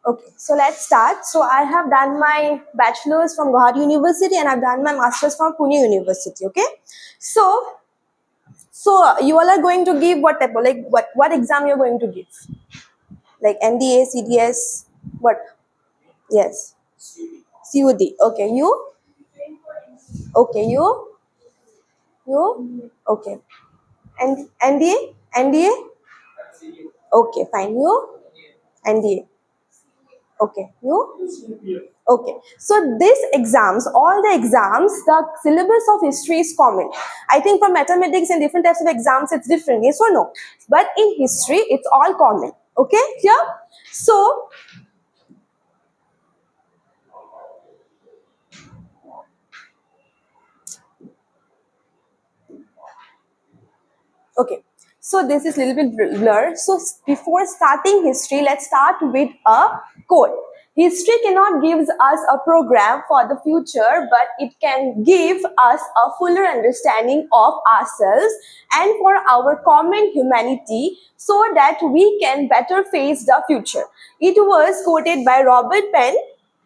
Okay, so let's start. So I have done my bachelor's from Guwahati University and I've done my master's from Pune University. Okay, so you all are going to give what type of, like what exam you're going to give? Like NDA, CDS, what? Yes, CUD. Okay, you? Okay, you? Okay, and NDA, NDA. Okay, fine. You? NDA. Okay, you? Okay, so these exams, all the exams, the syllabus of history is common. I think for mathematics and different types of exams, it's different, yes or no? But in history, it's all common. Okay, here? So, okay, so this is a little bit blur. So before starting history, let's start with a quote. History cannot give us a program for the future, but it can give us a fuller understanding of ourselves and for our common humanity so that we can better face the future. It was quoted by Robert Penn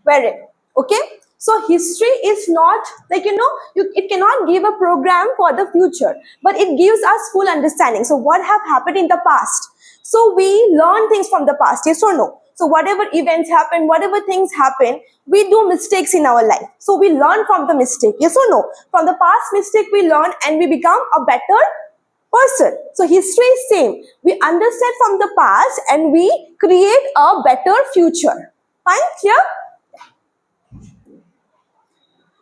Warren. Okay, so history is not like it cannot give a program for the future, but it gives us full understanding. So what have happened in the past, so we learn things from the past, yes or no? So whatever events happen, whatever things happen, we do mistakes in our life, so we learn from the mistake, yes or no? From the past mistake we learn and we become a better person. So history is same, we understand from the past and we create a better future. Fine here?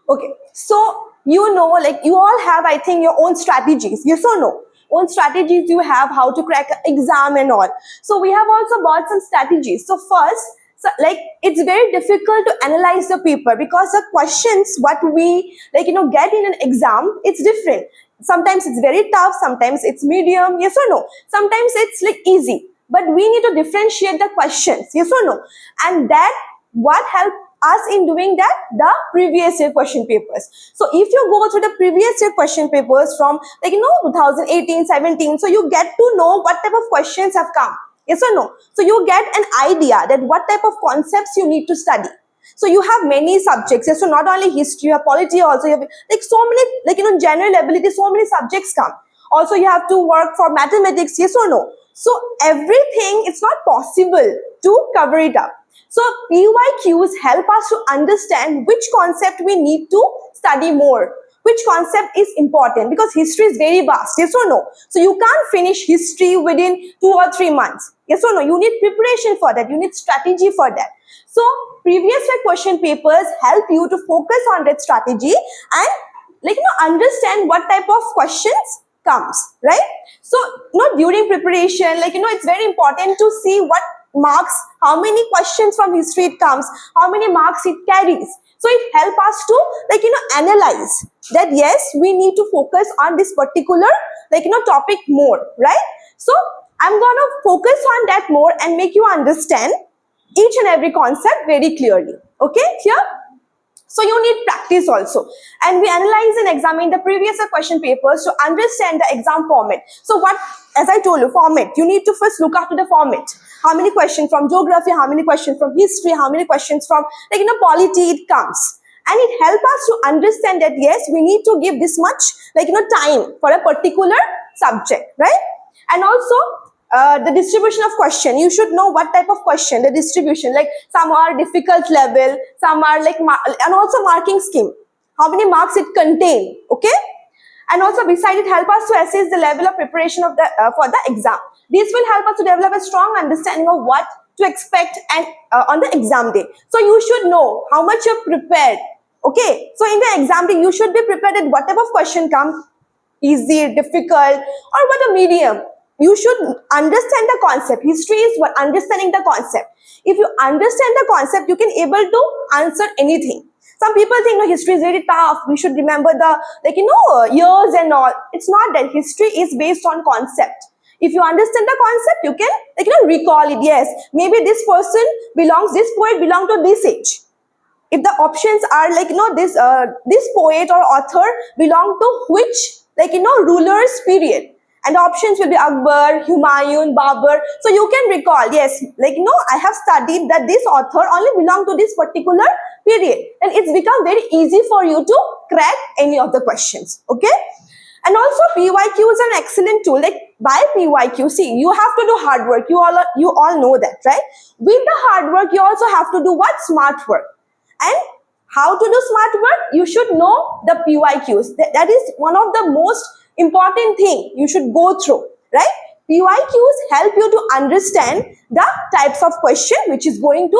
Okay, so like you all have, I think, your own strategies, yes or no? Own strategies you have, how to crack an exam and all. So we have also bought some strategies. So first, so like it's very difficult to analyze the paper because the questions what we get in an exam, it's different. Sometimes it's very tough, sometimes it's medium, yes or no? Sometimes it's like easy. But we need to differentiate the questions, yes or no? And that what helps us in doing that, the previous year question papers. So if you go through the previous year question papers from 2018, 17, so you get to know what type of questions have come, yes or no? So you get an idea that what type of concepts you need to study. So you have many subjects, yes, so not only history or polity, also you have like so many general ability, so many subjects come. Also you have to work for mathematics, yes or no? So everything, it's not possible to cover it up. So PYQs help us to understand which concept we need to study more, which concept is important, because history is very vast, yes or no? So you can't finish history within 2 or 3 months, yes or no? You need preparation for that, you need strategy for that. So previous year question papers help you to focus on that strategy and understand what type of questions comes, right? So during preparation, it's very important to see what marks, how many questions from history it comes, how many marks it carries. So it helps us to analyze that yes, we need to focus on this particular topic more, right? So I'm gonna focus on that more and make you understand each and every concept very clearly. Okay, here? So you need practice also. And we analyze and examine the previous question papers to understand the exam format. So what, as I told you, format, you need to first look after the format. How many questions from geography, how many questions from history, how many questions from polity it comes. And it helps us to understand that yes, we need to give this much time for a particular subject, right? And also the distribution of question, you should know what type of question, the distribution, like some are difficult level, some are and also marking scheme, how many marks it contain, okay? And also beside it help us to assess the level of preparation of the for the exam. This will help us to develop a strong understanding of what to expect and on the exam day. So you should know how much you're prepared, okay? So in the exam day you should be prepared that what type of question comes, easy, difficult, or what a medium. You should understand the concept. History is what understanding the concept. If you understand the concept, you can able to answer anything. Some people think no, history is very tough, we should remember the years and all. It's not that. History is based on concept. If you understand the concept, you can recall it. Yes, maybe this person belongs, this poet belong to this age. If the options are this poet or author belong to which ruler's period, And the options will be Akbar, Humayun, Babur. So you can recall, yes, like, you know, I have studied that this author only belonged to this particular period. And it's become very easy for you to crack any of the questions, okay? And also PYQ is an excellent tool. Like by PYQ, see, you have to do hard work. You all know that, right? With the hard work, you also have to do what? Smart work. And how to do smart work? You should know the PYQs. That is one of the most important thing you should go through, right? PYQs help you to understand the types of question which you need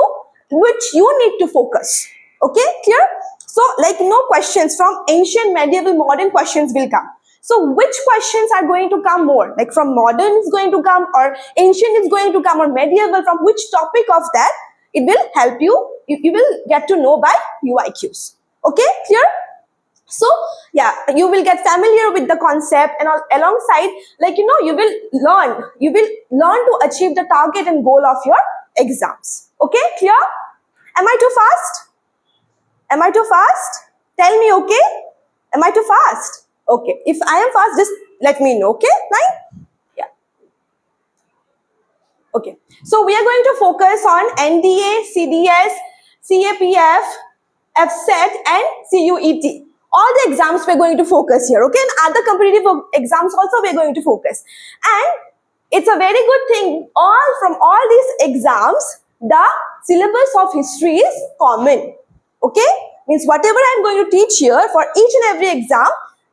to focus. Okay, clear? So like no questions from ancient, medieval, modern questions will come. So which questions are going to come more? Like from modern is going to come, or ancient is going to come, or medieval, from which topic of that? It will help you. You will get to know by PYQs. Okay, clear? So yeah, you will get familiar with the concept, and alongside, like, you know, you will learn to achieve the target and goal of your exams. Okay, clear? Am I too fast? Am I too fast? Tell me, okay? Am I too fast? Okay, if I am fast, just let me know, okay? Fine? Yeah. Okay, so we are going to focus on NDA, CDS, CAPF, FSET, and CUET. All the exams we're going to focus here, okay? And other competitive exams also we're going to focus. And it's a very good thing, from all these exams, the syllabus of history is common, okay? Means whatever I'm going to teach here for each and every exam,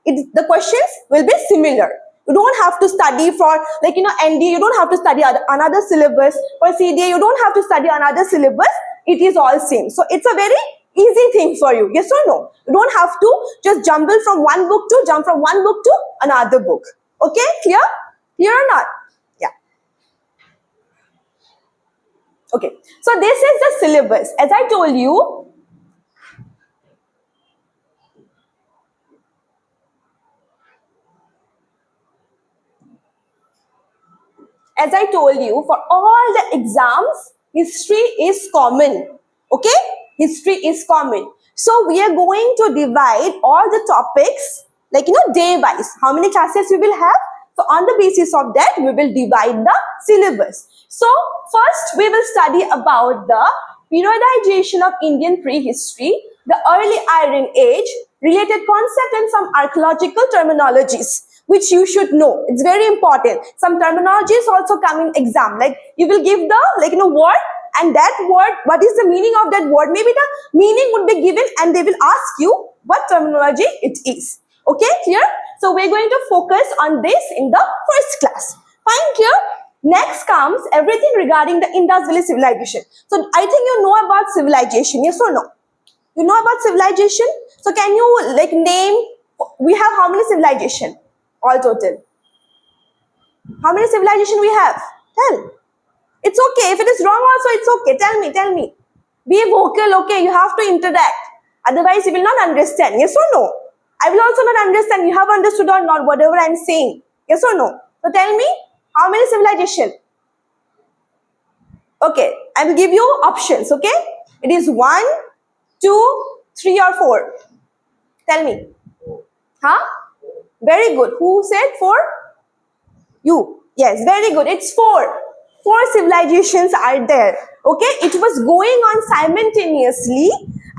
the questions will be similar. You don't have to study for, like, you know, ND, you don't have to study another syllabus. For CDA, you don't have to study another syllabus. It is all same. So it's a very easy thing for you. Yes or no? You don't have to just jump from one book to another book. Okay? Clear? Clear or not? Yeah. Okay. So this is the syllabus. As I told you, for all the exams, history is common. Okay? History is common. So we are going to divide all the topics, like, you know, day wise. How many classes we will have? So on the basis of that, we will divide the syllabus. So first we will study about the periodization of Indian prehistory, the early Iron Age, related concept, and some archaeological terminologies which you should know. It's very important. Some terminology is also coming exam. Like you will give the, like, you know, word, and that word, what is the meaning of that word? Maybe the meaning would be given and they will ask you what terminology it is. Okay, clear? So we're going to focus on this in the first class. Fine, clear? Next comes everything regarding the Indus Valley civilization. So I think you know about civilization, yes or no? You know about civilization? So can you, like, name, we have how many civilization? All total. How many civilization we have? Tell. It's okay. If it is wrong also, it's okay. Tell me. Be vocal, okay? You have to interact. Otherwise, you will not understand. Yes or no? I will also not understand. You have understood or not whatever I'm saying. Yes or no? So tell me, how many civilization? Okay. I will give you options, okay? It is 1, 2, 3 or 4. Tell me. Huh? Very good. Who said 4? You. Yes, very good. It's 4. 4 civilizations are there. Okay, it was going on simultaneously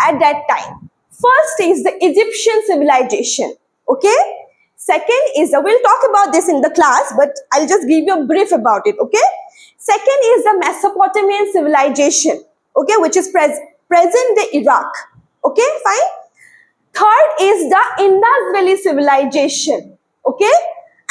at that time. First is the Egyptian civilization. Okay, second is we'll talk about this in the class, but I'll just give you a brief about it. Okay, second is the Mesopotamian civilization. Okay, which is present day Iraq. Okay, fine. Third is the Indus Valley civilization. Okay,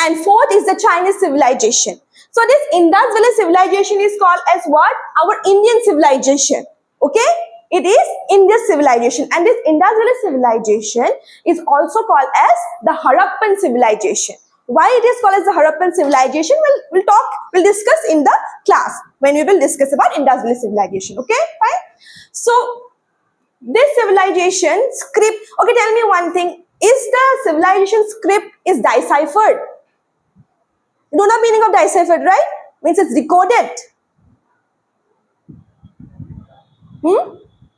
and fourth is the Chinese civilization. So this Indus Valley civilization is called as what? Our Indian civilization. Okay? It is Indus civilization. And this Indus Valley civilization is also called as the Harappan civilization. Why it is called as the Harappan civilization? We'll discuss in the class when we will discuss about Indus Valley civilization. Okay? Fine? So this civilization script, okay, tell me one thing. Is the civilization script is deciphered? You know the meaning of deciphered, right? Means it's decoded.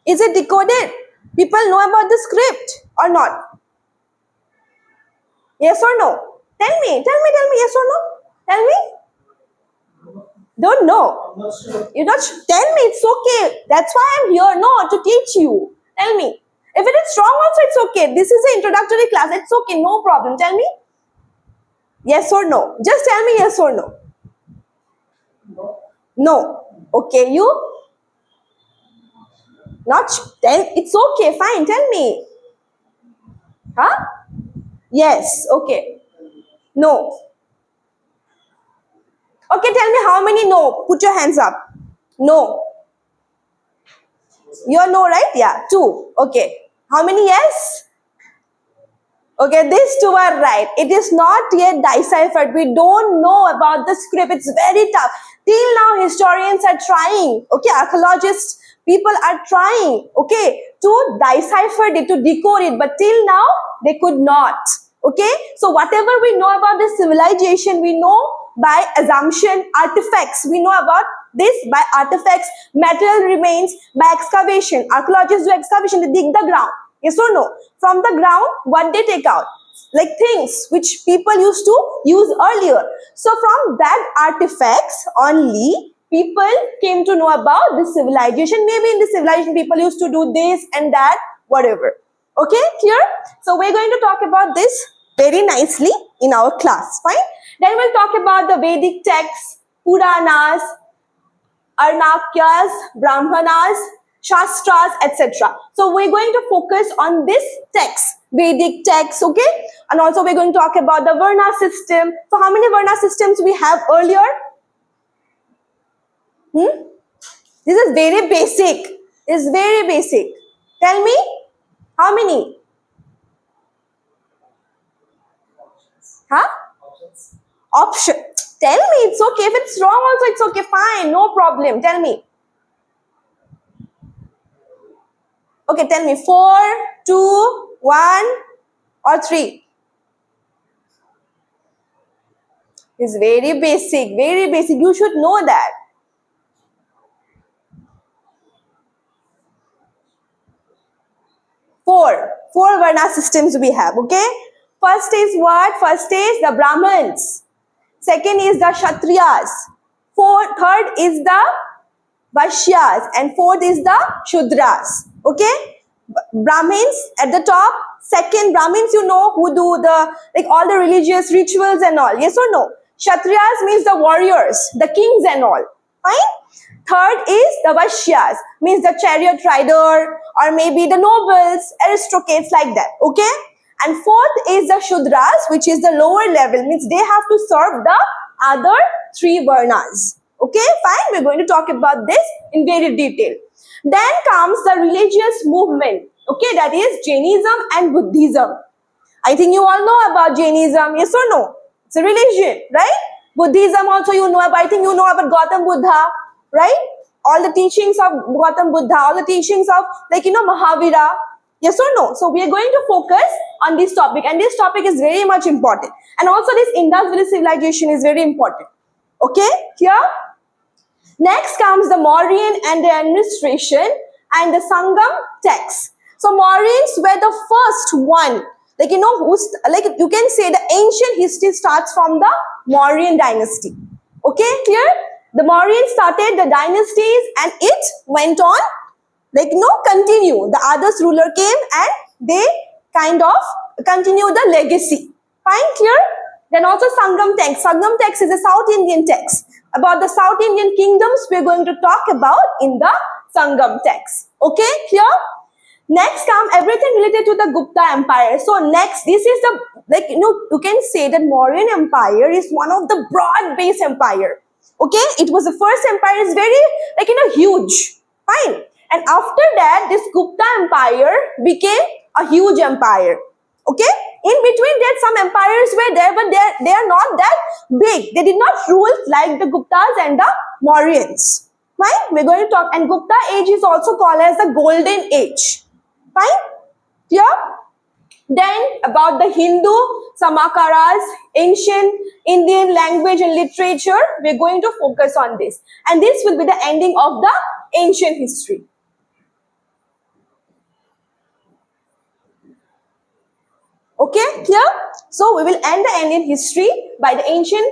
Is it decoded? People know about the script or not? Yes or no? Tell me, yes or no? Tell me. Don't know. You don't tell me. It's okay. That's why I'm here. No, to teach you. Tell me. If it is wrong, also it's okay. This is an introductory class. It's okay. No problem. Tell me. Yes or no. Just tell me yes or no. No. Okay. You not. Tell. It's okay. Fine. Tell me. Huh? Yes. Okay. No. Okay. Tell me how many no. Put your hands up. No. You're no, right? Yeah. Two. Okay. How many yes? Okay, these two are right. It is not yet deciphered. We don't know about the script. It's very tough. Till now, historians are trying. Okay, archaeologists, people are trying. Okay, to decipher it, to decode it. But till now, they could not. Okay, so whatever we know about the civilization, we know by assumption, artifacts. We know about this by artifacts, material remains, by excavation. Archaeologists do excavation, they dig the ground. Yes or no? From the ground, what they take out? Like things which people used to use earlier. So from that artifacts only, people came to know about the civilization. Maybe in the civilization, people used to do this and that, whatever. Okay, clear? So we're going to talk about this very nicely in our class, fine? Then we'll talk about the Vedic texts, Puranas, Arnakyas, Brahmanas, Shastras, etc. So we're going to focus on this text, Vedic text, okay? And also we're going to talk about the Varna system. So how many Varna systems we have earlier? This is very basic. It's very basic. Tell me, how many? Huh? Option. Tell me, it's okay. If it's wrong also, it's okay. Fine, no problem. Tell me. Okay, tell me. 4, 2, 1, or 3. It's very basic, very basic. You should know that. 4 Varna systems we have, okay? First is what? First is the Brahmins. Second is the Kshatriyas. Third is the Vaishyas. And fourth is the Shudras, okay? Brahmins at the top. Second, Brahmins, you know, who do the, like all the religious rituals and all. Yes or no? Kshatriyas means the warriors, the kings and all. Fine? Third is the Vaishyas, means the chariot rider or maybe the nobles, aristocrats like that. Okay? And fourth is the Shudras, which is the lower level, means they have to serve the other 3 Varnas. Okay? Fine? We're going to talk about this in very detail. Then comes the religious movement. Okay? That is Jainism and Buddhism. I think you all know about Jainism. Yes or no? It's a religion, right? Buddhism also you know about. I think you know about Gautam Buddha, right? All the teachings of Gautam Buddha, all the teachings of Mahavira. Yes or no? So we are going to focus on this topic, and this topic is very much important. And also this Indus Valley civilization is very important. Okay? Here? Next comes the Mauryan and the administration and the Sangam texts. So Mauryans were the first one. Like you can say the ancient history starts from the Mauryan dynasty. Okay, clear? The Mauryans started the dynasties and it went on, continue. The others ruler came and they kind of continue the legacy. Fine, clear? Then also Sangam text. Sangam text is a South Indian text. About the South Indian kingdoms we are going to talk about in the Sangam text. Okay, clear? Next come everything related to the Gupta Empire. So next, this is the, you can say that Mauryan Empire is one of the broad-based empire. Okay, it was the first empire, is very, huge. Fine. And after that, this Gupta Empire became a huge empire. Okay, in between there some empires were there, but they are not that big. They did not rule like the Guptas and the Mauryans. Fine, we're going to talk, and Gupta age is also called as the Golden Age. Fine? Clear? Then about the Hindu Samakaras, ancient Indian language and literature, we're going to focus on this. And this will be the ending of the ancient history. Okay, clear? So we will end the Indian history by the ancient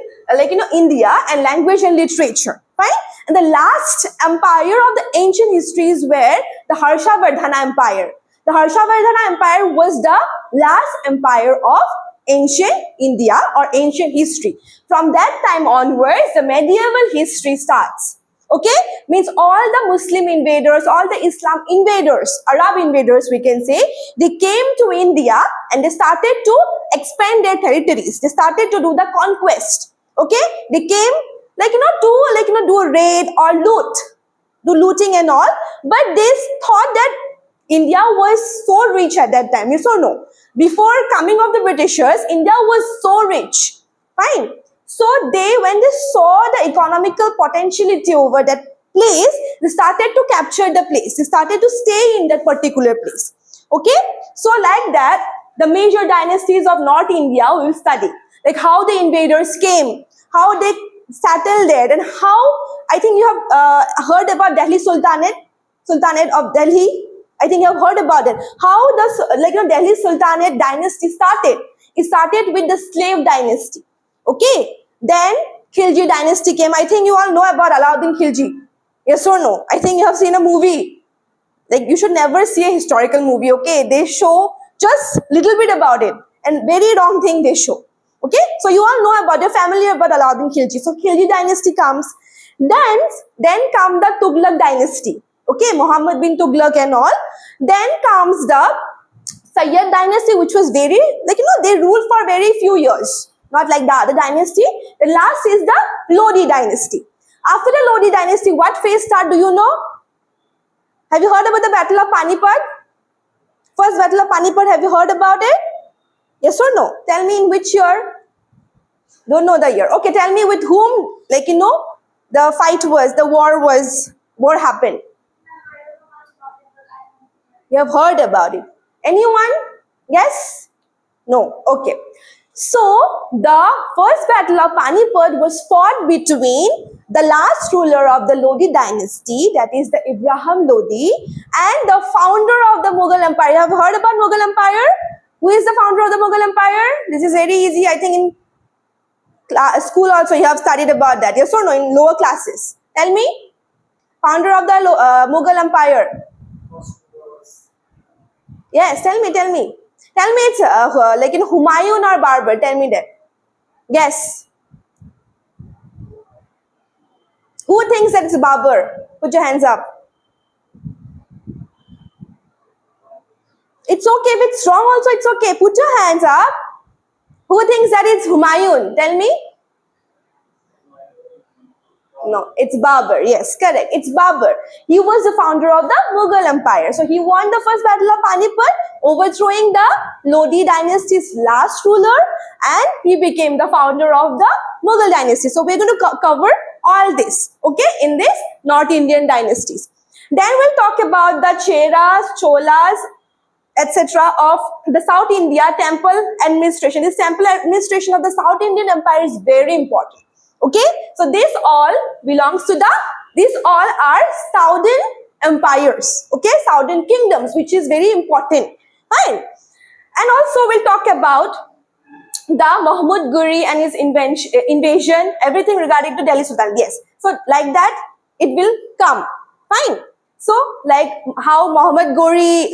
India and language and literature. Fine. And the last empire of the ancient histories were the Harshavardhana Empire. The Harshavardhana Empire was the last empire of ancient India or ancient history. From that time onwards, the medieval history starts. Okay, means all the Muslim invaders, all the Islam invaders, Arab invaders we can say, they came to India and they started to expand their territories. They started to do the conquest. Okay, they came to do a raid or loot, do looting and all. But they thought that India was so rich at that time. Yes or no? Before coming of the Britishers, India was so rich. Fine. So when they saw the economical potentiality over that place, they started to capture the place. They started to stay in that particular place. Okay. So like that, the major dynasties of North India we will study. Like how the invaders came, how they settled there, and how, I think you have heard about Delhi Sultanate of Delhi. I think you have heard about it. How the Delhi Sultanate dynasty started. It started with the slave dynasty. Okay. Then Khilji dynasty came. I think you all know about Alauddin Khilji. Yes or no? I think you have seen a movie. Like, you should never see a historical movie. Okay. They show just little bit about it and very wrong thing they show. Okay. So you all know about, you're familiar about Alauddin Khilji. So Khilji dynasty comes. Then come the Tughlaq dynasty. Okay, Muhammad bin Tughlaq and all. Then comes the Sayyid dynasty, which was very, they ruled for very few years. Not like the other dynasty. The last is the Lodi dynasty. After the Lodi dynasty, what phase start, do you know? Have you heard about the Battle of Panipat? First Battle of Panipat, have you heard about it? Yes or no? Tell me in which year? Don't know the year. Okay, tell me with whom, the fight was, the war happened. You have heard about it. Anyone? Yes? No. Okay. So, the first battle of Panipat was fought between the last ruler of the Lodi dynasty, that is the Ibrahim Lodi, and the founder of the Mughal Empire. You have heard about Mughal Empire? Who is the founder of the Mughal Empire? This is very easy. I think in school also you have studied about that. Yes or no? In lower classes. Tell me. Founder of the Mughal Empire. Yes, tell me. Tell me it's Humayun or Babur. Tell me that. Yes. Who thinks that it's Babur? Put your hands up. It's okay. If it's wrong also, it's okay. Put your hands up. Who thinks that it's Humayun? Tell me. No, it's Babur. Yes, correct. It's Babur. He was the founder of the Mughal Empire. So he won the first battle of Panipat, overthrowing the Lodi dynasty's last ruler, and he became the founder of the Mughal dynasty. So we're going to cover all this, okay, in this North Indian dynasties. Then we'll talk about the Cheras, Cholas, etc. of the South India temple administration. This temple administration of the South Indian Empire is very important. Okay, so this all belongs to these all are Southern empires, okay, Southern kingdoms, which is very important. Fine. And also we'll talk about the Mahmud Ghori and his invasion, everything regarding to Delhi Sultan. Yes, so like that it will come. Fine. So like how Mahmud Ghori,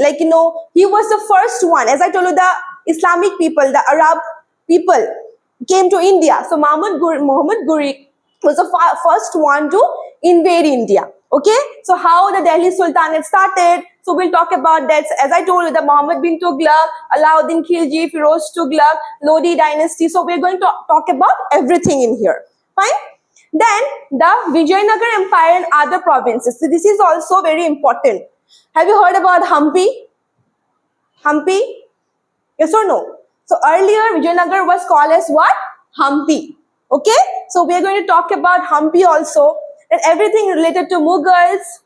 he was the first one, as I told you, the Islamic people, the Arab people came to India. So Mahmud Ghori was the first one to invade India. Okay, so how the Delhi Sultanate started. So we'll talk about that. As I told you, the Muhammad bin Tughlaq, Alauddin Khilji, Firoz Tughlaq, Lodi dynasty. So we're going to talk about everything in here. Fine. Then the Vijayanagar Empire and other provinces. So this is also very important. Have you heard about Hampi? Hampi? Yes or no? So earlier Vijayanagar was called as what? Hampi. Okay. So we are going to talk about Hampi also, and everything related to Mughals.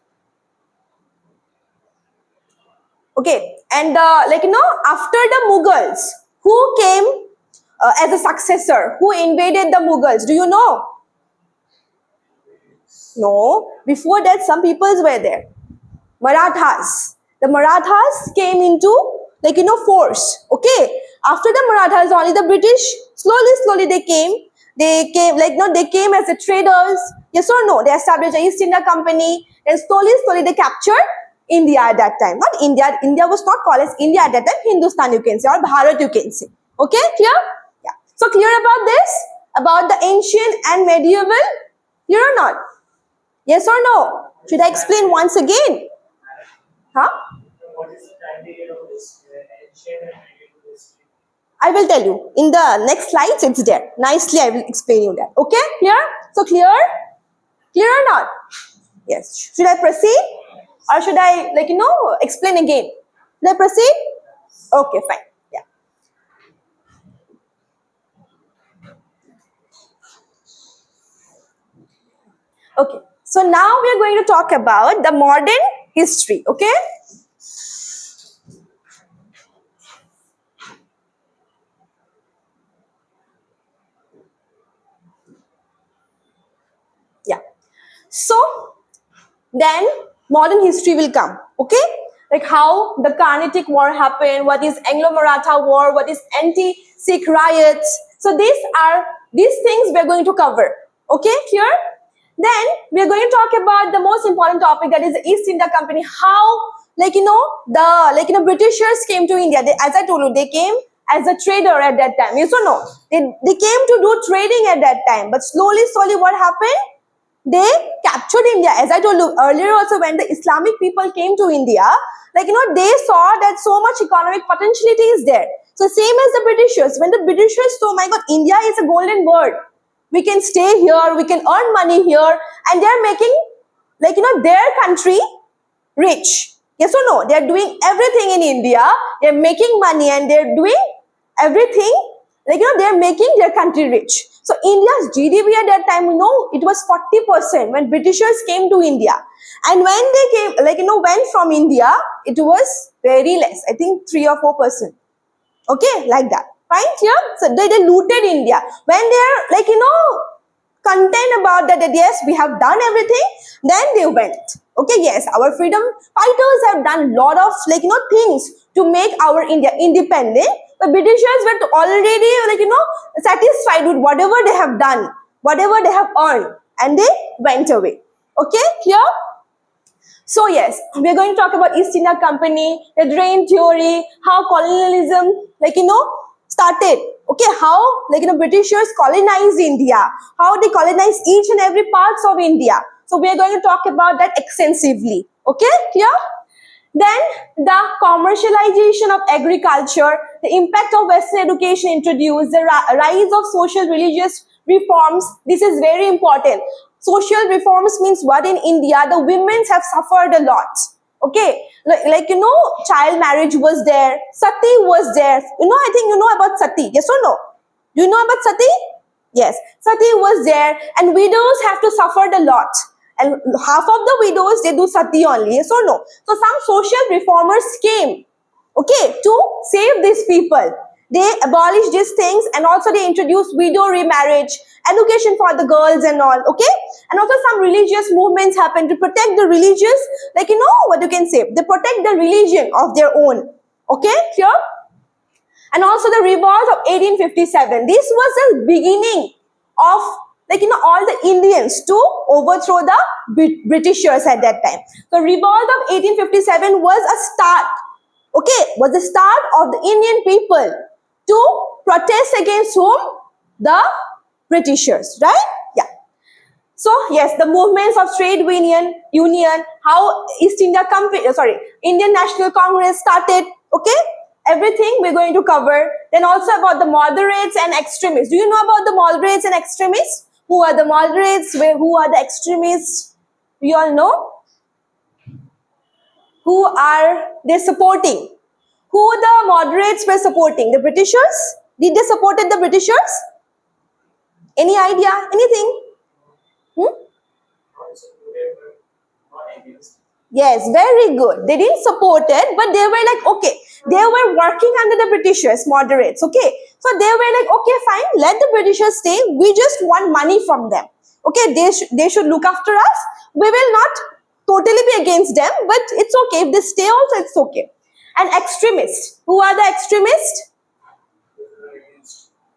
Okay. And after the Mughals, who came as a successor? Who invaded the Mughals? Do you know? No. Before that, some peoples were there. Marathas. The Marathas came into force. Okay. After the Marathas, only the British, slowly they came. They came, like, no, they came as the traders. Yes or no? They established the East India Company, and slowly they captured India at that time. Not India. India was not called as India at that time. Hindustan, you can say, or Bharat, you can say. Okay, clear? Yeah. So clear about this? About the ancient and medieval? Clear or not? Yes or no? Should I explain once again? Huh? What is the time period of this ancient and medieval history? I will tell you. In the next slides, it's there. Nicely, I will explain you that. Okay? Clear? So clear? Clear or not? Yes. Should I proceed? Or should I, like, explain again? Should I proceed? Okay, fine. Yeah. Okay. So now we are going to talk about the modern history. Okay? Yeah. So then modern history will come. Okay? Like how the Carnatic War happened, what is Anglo-Maratha War, what is anti-Sikh riots. So these things we are going to cover. Okay? Clear? Then we are going to talk about the most important topic, that is the East India Company. How, Britishers came to India. As I told you, they came as a trader at that time. Yes or no? They came to do trading at that time. But slowly, what happened? They captured India. As I told you earlier also, when the Islamic people came to India, they saw that so much economic potentiality is there. So same as the Britishers. When the Britishers saw, my God, India is a golden bird. We can stay here, we can earn money here, and they're making, their country rich. Yes or no? They're doing everything in India. They're making money and they're doing everything. They're making their country rich. So India's GDP at that time, it was 40% when Britishers came to India. And when they came, went from India, it was very less. I think 3 or 4%. Okay, like that. Fine, here. So they looted India. When they're, content about that, yes, we have done everything, then they went. Okay, yes, our freedom fighters have done lot of, things to make our India independent. The Britishers were already, satisfied with whatever they have done, whatever they have earned, and they went away. Okay, clear? So yes, we are going to talk about East India Company, the drain theory, how colonialism, started. Okay, how, Britishers colonized India, how they colonized each and every parts of India. So we are going to talk about that extensively. Okay, clear? Then the commercialization of agriculture, the impact of Western education introduced, the rise of social religious reforms. This is very important. Social reforms means what in India? The women have suffered a lot. Okay, child marriage was there, sati was there. I think you know about sati. Yes or no? Do you know about sati? Yes, sati was there, and widows have to suffer a lot. And half of the widows, they do sati only. Yes or no? So some social reformers came, okay, to save these people. They abolished these things, and also they introduced widow remarriage, education for the girls and all, okay? And also some religious movements happened to protect the religious, what you can say, they protect the religion of their own, okay, clear? And also the revolt of 1857. This was the beginning of, all the Indians to overthrow the Britishers at that time. The revolt of 1857 was a start, okay, was the start of the Indian people to protest against whom? The Britishers, right? Yeah. So yes, the movements of trade union, how East India Company, Indian National Congress started, okay? Everything we're going to cover. Then also about the moderates and extremists. Do you know about the moderates and extremists? Who are the moderates? Who are the extremists? We all know. Who are they supporting? Who the moderates were supporting? The Britishers? Did they supported the Britishers? Any idea? Anything? Yes, very good. They didn't support it, but they were like, okay, they were working under the Britishers, moderates, okay? So they were like, okay, fine, let the Britishers stay. We just want money from them. Okay, they should look after us. We will not totally be against them, but it's okay. If they stay also, it's okay. And extremists. Who are the extremists?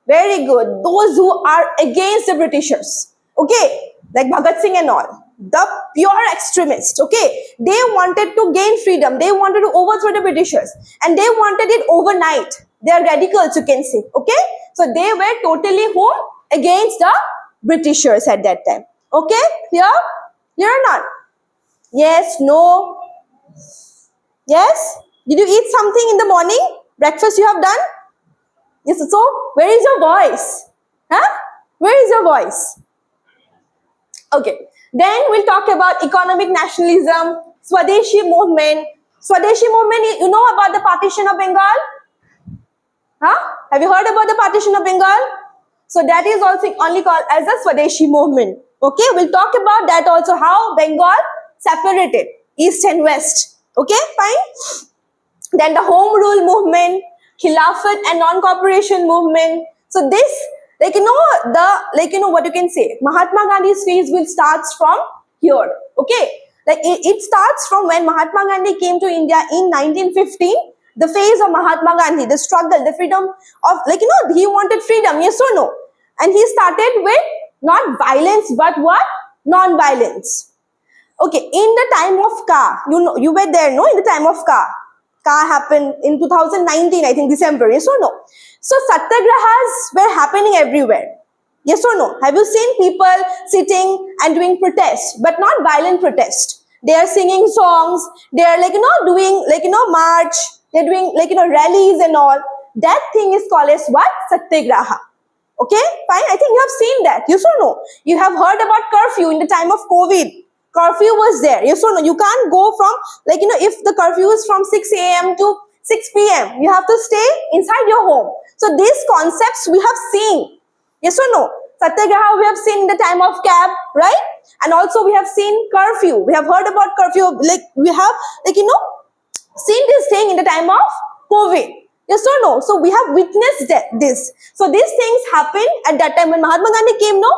Very good. Those who are against the Britishers. Okay, like Bhagat Singh and all. The pure extremists. Okay, they wanted to gain freedom. They wanted to overthrow the Britishers, and they wanted it overnight. They are radicals, you can say. Okay, so they were totally whom against the Britishers at that time. Okay, clear? Clear or not? Yes, no, yes. Did you eat something in the morning? Breakfast you have done? Yes, so where is your voice? Huh? Where is your voice? Okay. Then we'll talk about economic nationalism, Swadeshi movement. Swadeshi movement, you know about the partition of Bengal? Huh? Have you heard about the partition of Bengal? So that is also only called as the Swadeshi movement. Okay, we'll talk about that also, how Bengal separated East and West. Okay, fine. Then the home rule movement, Khilafat and non-cooperation movement. So this, what you can say, Mahatma Gandhi's phase will starts from here. Okay, like it starts from when Mahatma Gandhi came to India in 1915. The phase of Mahatma Gandhi, the struggle, the freedom of, he wanted freedom, yes or no? And he started with not violence, but what? Non-violence. Okay, in the time of Ka, you were there, no? In the time of Ka. Ka happened in 2019, I think December, yes or no? So satyagrahas were happening everywhere. Yes or no? Have you seen people sitting and doing protest, but not violent protest? They are singing songs, they are doing march, they're doing rallies and all. That thing is called as what? Satyagraha. Okay, fine. I think you have seen that. Yes or no? You have heard about curfew in the time of COVID. Curfew was there. Yes or no? You can't go from, if the curfew is from 6 a.m. to 6 p.m., you have to stay inside your home. So these concepts we have seen. Yes or no? Satyagraha we have seen in the time of CAPF, right? And also we have seen curfew. We have heard about curfew. We have, seen this thing in the time of COVID. Yes or no? So we have witnessed this. So these things happened at that time when Mahatma Gandhi came, no?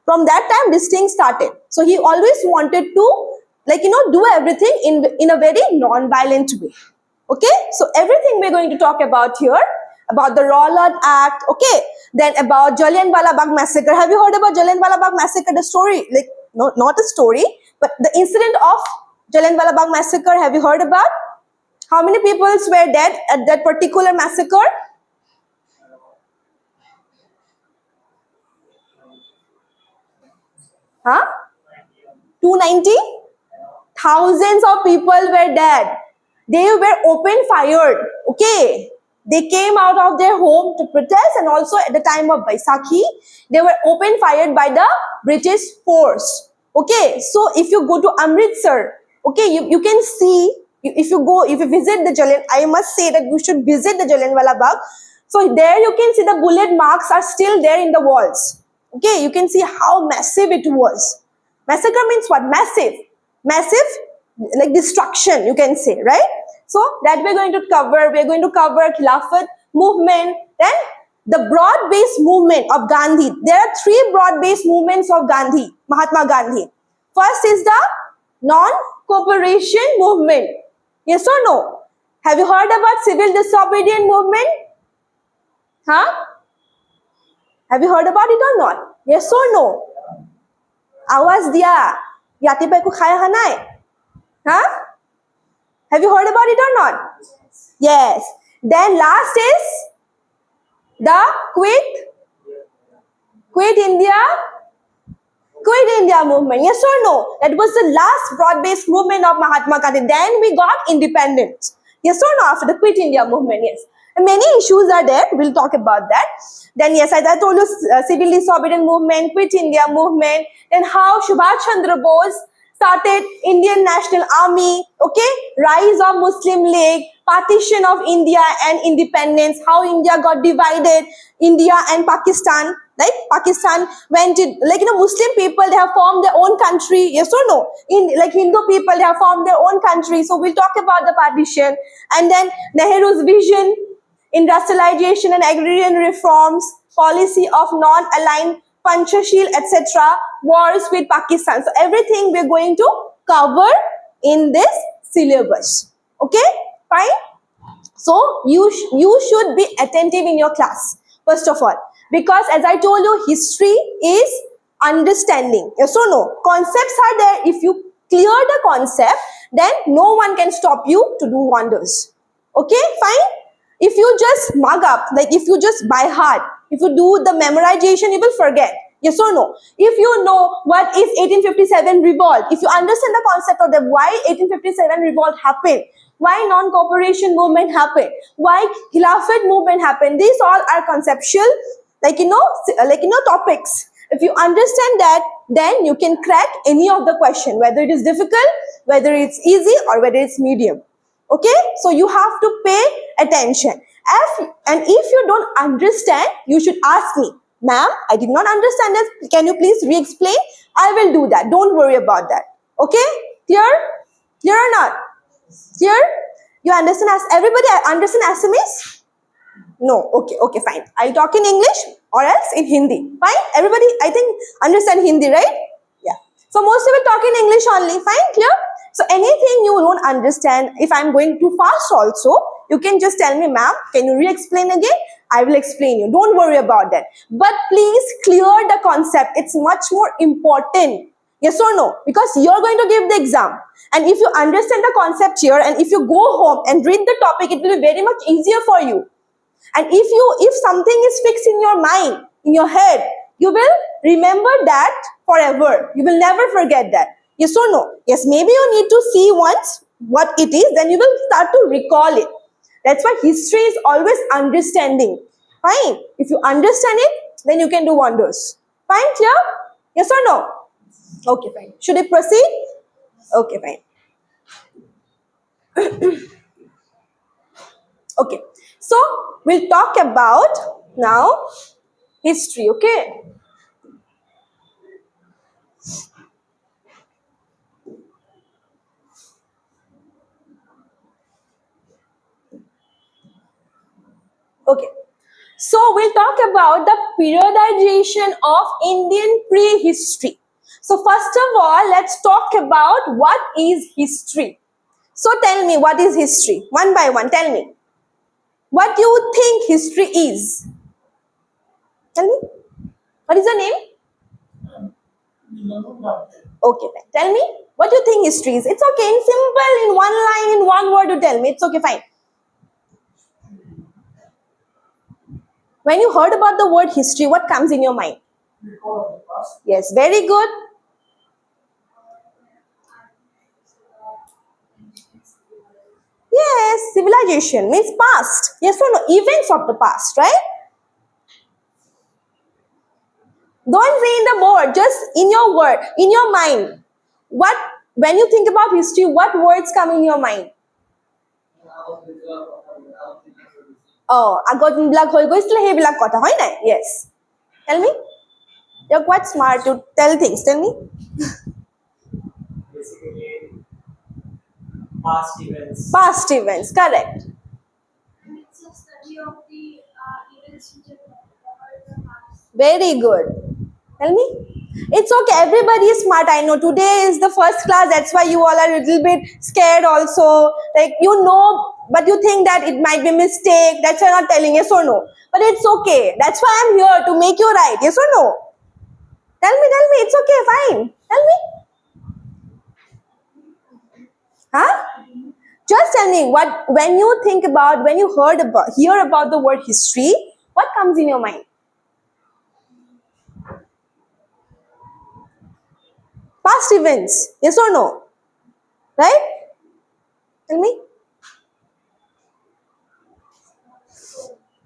From that time, this thing started. So he always wanted to, do everything in a very non-violent way. Okay? So everything we're going to talk about here, about the Rowlatt Act, okay? Then about Jallianwala Bagh massacre. Have you heard about Jallianwala Bagh massacre? The story, no, not a story, but the incident of Jallianwala Bagh massacre. Have you heard about? How many people were dead at that particular massacre? Huh? 290? Thousands of people were dead. They were open fired. Okay. They came out of their home to protest, and also at the time of Baisakhi, they were open fired by the British force. Okay. So if you go to Amritsar, okay, you can see, if you visit the Jallianwala, I must say that you should visit the Jallianwala Bagh. So there you can see the bullet marks are still there in the walls. Okay, you can see how massive it was. Massacre means what? Massive. Massive, like destruction, you can say, right? So that we're going to cover. We're going to cover Khilafat movement, then the broad-based movement of Gandhi. There are three broad-based movements of Gandhi, Mahatma Gandhi. First is the non-cooperation movement. Yes or no? Have you heard about civil disobedience movement? Huh? Have you heard about it or not? Yes or no? आवाज दिया याति पे को खाया है ना? Huh? Have you heard about it or not? Yes. Then last is the Quit India movement. Yes or no? That was the last broad-based movement of Mahatma Gandhi. Then we got independence. Yes or no? After the Quit India movement, yes. And many issues are there. We'll talk about that. Then yes, as I told you, civil disobedience movement, Quit India movement, then how Subhash Chandra Bose started Indian National Army, okay, rise of Muslim League, partition of India and independence, how India got divided, India and Pakistan, like Pakistan went to, Muslim people, they have formed their own country, yes or no? Hindu people, they have formed their own country. So we'll talk about the partition. And then Nehru's vision, industrialization and agrarian reforms, policy of non-aligned Panchashil, etc., wars with Pakistan. So everything we're going to cover in this syllabus. Okay, fine. So you should be attentive in your class. First of all, Because as I told you, history is understanding. Yes or no? Concepts are there. If you clear the concept, then no one can stop you to do wonders. Okay, fine? If you just mug up, like if you just by heart, if you do the memorization, you will forget. Yes or no? If you know what is 1857 revolt, if you understand the concept of the why 1857 revolt happened, why non-cooperation movement happened, why Khilafat movement happened, these all are conceptual, topics. If you understand that, then you can crack any of the question, whether it is difficult, whether it's easy, or whether it's medium. Okay, so you have to pay attention. And if you don't understand, you should ask me, ma'am, I did not understand this. Can you please re-explain? I will do that. Don't worry about that. Okay, clear? Clear or not? Clear? You understand? Everybody understand Assamese? No. Okay, okay, fine. I'll talk in English or else in Hindi. Fine? Everybody, I think, understand Hindi, right? Yeah. So most of it talk in English only. Fine? Clear? So anything you don't understand, if I'm going too fast also, you can just tell me, ma'am, can you re-explain again? I will explain you. Don't worry about that. But please clear the concept. It's much more important. Yes or no? Because you're going to give the exam. And if you understand the concept here, and if you go home and read the topic, it will be very much easier for you. And if something is fixed in your mind, in your head, you will remember that forever. You will never forget that. Yes or no? Yes, maybe you need to see once what it is, then you will start to recall it. That's why history is always understanding. Fine. If you understand it, then you can do wonders. Fine, clear? Yes or no? Okay, fine. Should I proceed? Okay, fine. Okay. So, we'll talk about now history, okay? Okay. So we'll talk about the periodization of Indian prehistory. So first of all, let's talk about what is history. So tell me, what is history? One by one, tell me. What do you think history is? Tell me. What is your name? Okay, fine. Tell me, what do you think history is? It's okay, in simple, in one line, in one word, you tell me. It's okay, fine. When you heard about the word history, what comes in your mind? Yes, very good. Yes, civilization means past. Yes or no? Events of the past, right? Don't say in the board, just in your word, in your mind. What, when you think about history, what words come in your mind? Oh, agod black hole goes to black kotha, hoy na? Yes. Tell me. You're quite smart to tell things. Tell me. Basically, past events. Past events, correct. It's a study of the events which have occurred in the past. Very good. Tell me. It's okay. Everybody is smart. I know today is the first class. That's why you all are a little bit scared also. Like, you know, but you think that it might be mistake. That's why I'm not telling yes or no. But it's okay. That's why I'm here to make you right. Yes or no? Tell me. It's okay. Fine. Tell me. Huh? Just tell me what, when you think about, when you hear about the word history, what comes in your mind? Past events, yes or no? Right? Tell me.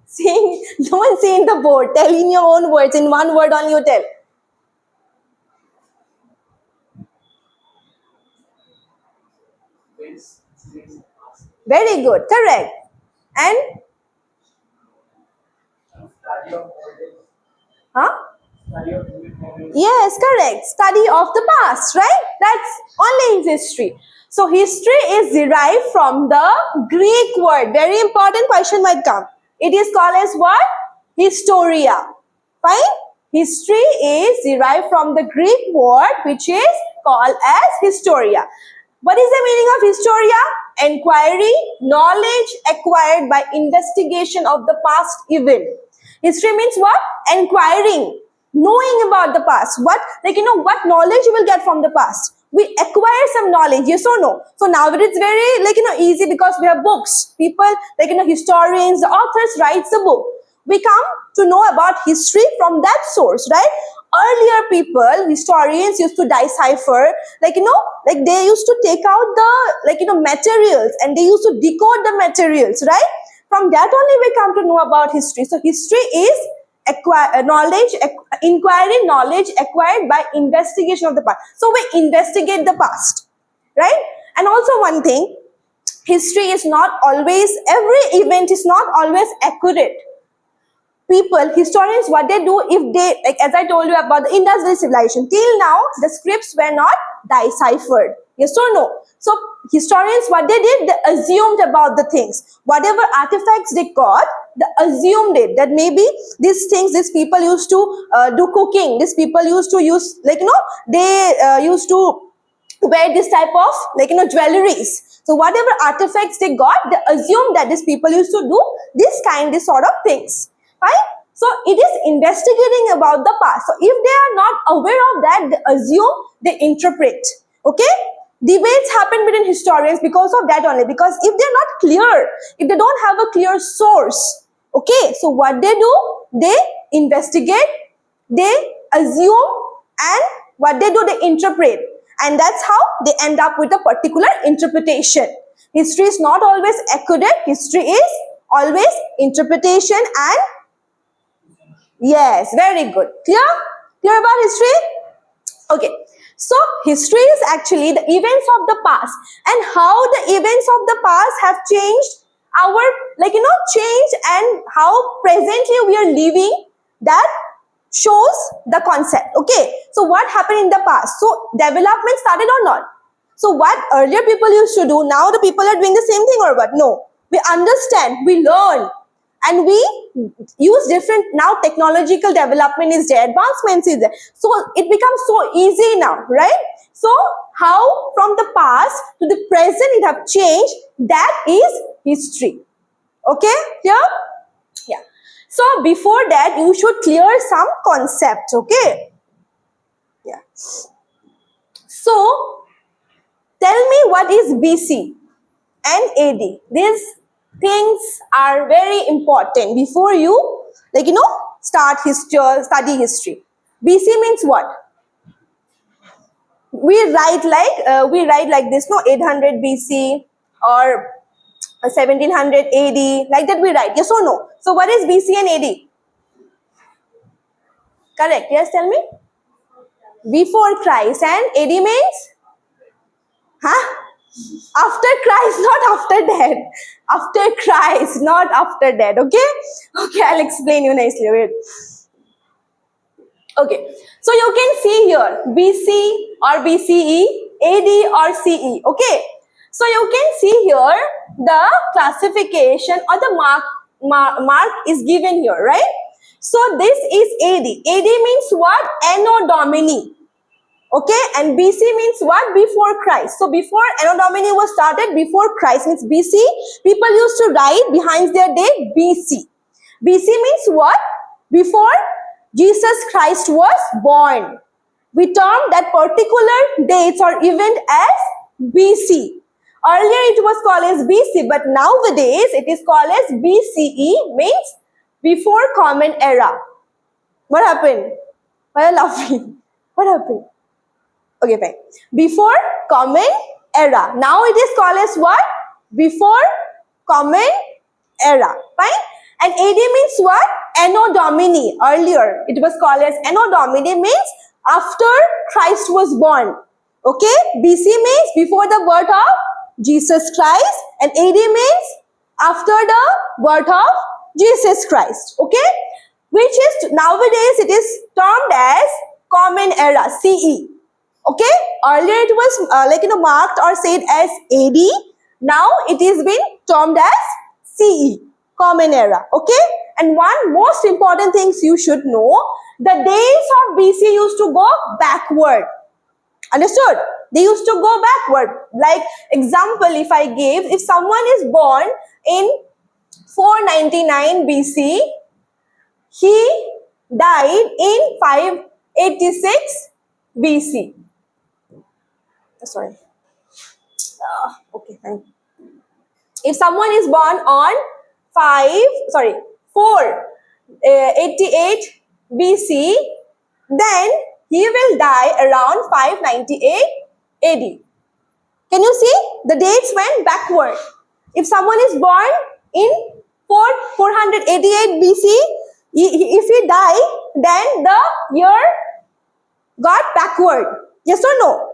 Saying, don't say in the board. Tell in your own words. In one word only you tell. Events. Very good. Correct. And? Study of old days. Huh? Study of human. Yes, correct. Study of the past, right? That's only in history. So history is derived from the Greek word. Very important question might come. It is called as what? Historia. Fine? History is derived from the Greek word which is called as historia. What is the meaning of historia? Enquiry, knowledge acquired by investigation of the past event. History means what? Inquiring, knowing about the past. What, like, what knowledge you will get from the past. We acquire some knowledge, yes or no? So now it is very, like, easy because we have books. People, like, historians, the authors writes the book. We come to know about history from that source, right? Earlier people, historians used to decipher, like, like they used to take out the, like, materials, and they used to decode the materials, right? From that only we come to know about history. So history is inquiring knowledge acquired by investigation of the past. So we investigate the past, right? And also one thing, history is not always, every event is not always accurate. People, historians, what they do, if they, like as I told you about the Indus civilization, till now the scripts were not deciphered, yes or no? So historians, what they did, they assumed about the things, whatever artifacts they got, they assumed it, that maybe these things, these people used to do cooking, these people used to use, like, they used to wear this type of, like, jewelries. So whatever artifacts they got, they assumed that these people used to do this sort of things. Fine. So it is investigating about the past. So if they are not aware of that, they assume, they interpret. Okay? Debates happen between historians because of that only. Because if they're not clear, if they don't have a clear source, okay, so what they do, they investigate, they assume, and what they do, they interpret. And that's how they end up with a particular interpretation. History is not always accurate. History is always interpretation and yes, very good. Clear? Clear about history? Okay. So history is actually the events of the past, and how the events of the past have changed our, like, changed, and how presently we are living, that shows the concept. Okay. So what happened in the past? So development started or not? So what earlier people used to do, now the people are doing the same thing or what? No. We understand, we learn, and we use different, now technological development is there, advancements is there. So it becomes so easy now, right? So how from the past to the present it have changed, that is history. Okay? Clear? Yeah. So before that, you should clear some concepts, okay? Yeah. So tell me what is BC and AD. These things are very important before you, like, start history, study history. BC means what? We write like this, no, 800 BC or 1700 AD, like that we write, yes or no? So what is BC and AD? Correct, yes, tell me. Before Christ. And AD means? Huh? After Christ, not after death. After Christ, not after death. Okay? Okay, I'll explain you nicely. Wait. Okay. So you can see here BC or BCE, AD or CE. Okay. So you can see here the classification or the mark is given here, right? So this is AD. AD means what? Anno Domini. Okay, and BC means what? Before Christ. So before Anno Domini was started, before Christ means BC. People used to write behind their date BC. BC means what? Before Jesus Christ was born. We term that particular dates or event as BC. Earlier it was called as BC, but nowadays it is called as BCE, means before Common Era. What happened? Why are you laughing? What happened? Okay, fine. Before Common Era. Now it is called as what? Before Common Era. Fine. And AD means what? Anno Domini. Earlier it was called as Anno Domini, means after Christ was born. Okay. BC means before the birth of Jesus Christ, and AD means after the birth of Jesus Christ. Okay. Which is nowadays it is termed as Common Era, CE. Okay, earlier it was marked or said as AD. Now it is been termed as CE, Common Era. Okay, and one most important things you should know: the days of BC used to go backward. Understood? They used to go backward. Like example, if I give, if someone is born in 499 BC, He died in 586 BC. Sorry. Okay, fine. If someone is born on 488 BC, then he will die around 598 AD. Can you see? The dates went backward. If someone is born in 488 BC, if he die, then the year got backward. Yes or no?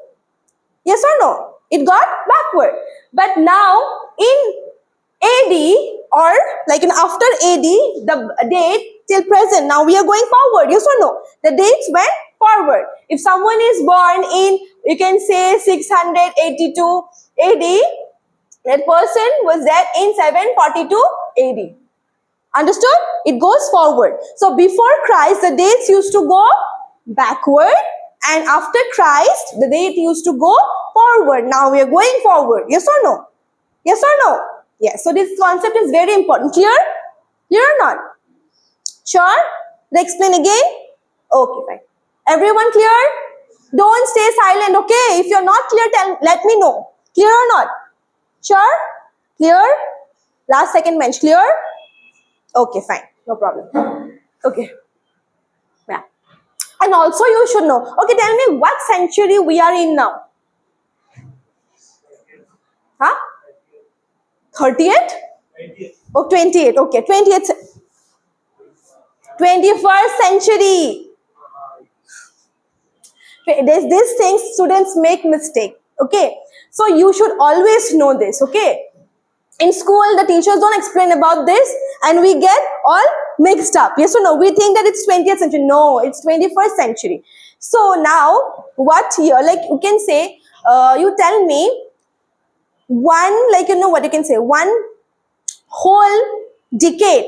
Yes or no? It got backward. But now in AD, or like in after AD, the date till present, now we are going forward. Yes or no? The dates went forward. If someone is born in, you can say 682 AD, that person was dead in 742 AD. Understood? It goes forward. So before Christ, the dates used to go backward, and after Christ, the date used to go forward. Now we are going forward. Yes or no? Yes or no? Yes. So this concept is very important. Clear? Clear or not? Sure? Let's explain again. Okay, fine. Everyone clear? Don't stay silent, okay? If you're not clear, let me know. Clear or not? Sure? Clear? Last second bench. Clear? Okay, fine. No problem. Okay. Yeah. And also you should know. Okay, tell me what century we are in now? Huh? 30th? 20th. Oh, 28th. Okay, 20th. 21st century. These things students make mistake. Okay. So you should always know this. Okay. In school, the teachers don't explain about this and we get all mixed up. Yes or no? We think that it's 20th century. No, it's 21st century. So now, what year? Like you can say, you tell me one, like you know what you can say, one whole decade.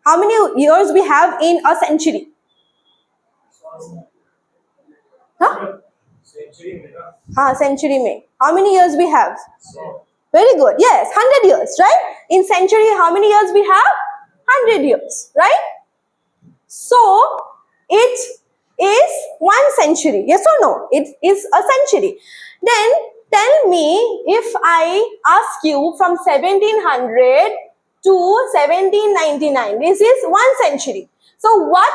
How many years we have in a century? Huh? Century में ना. Century mein. How many years we have? So, Very good. Yes, 100 years, right? In century, how many years we have? 100 years, right? So, it is 1 century. Yes or no? It is a century. Then, tell me if I ask you from 1700 to 1799. This is 1 century. So, what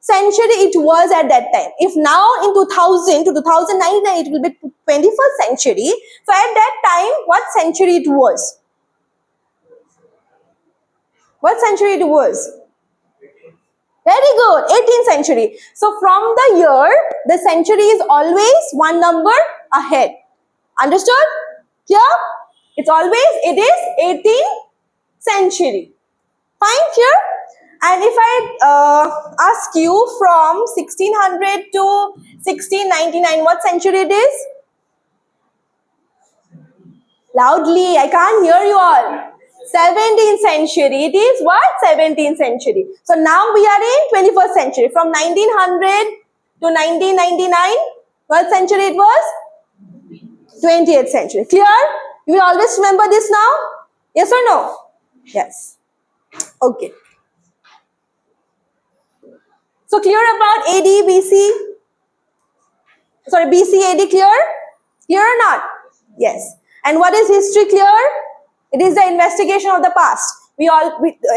century it was at that time? If now in 2000 to 2099 it will be 21st century. So at that time, what century it was? What century it was? Very good, 18th century. So from the year, the century is always one number ahead. Understood? Clear? It's always, it is 18th century. Fine, clear? And if I ask you from 1600 to 1699, what century it is? Loudly, I can't hear you all. 17th century. It is what? 17th century. So now we are in 21st century. From 1900 to 1999, what century it was? 20th century. Clear? You will always remember this now? Yes or no? Yes. Okay. So clear about AD, BC? Sorry, BC, AD clear? Clear or not? Yes. And what is history clear? It is the investigation of the past.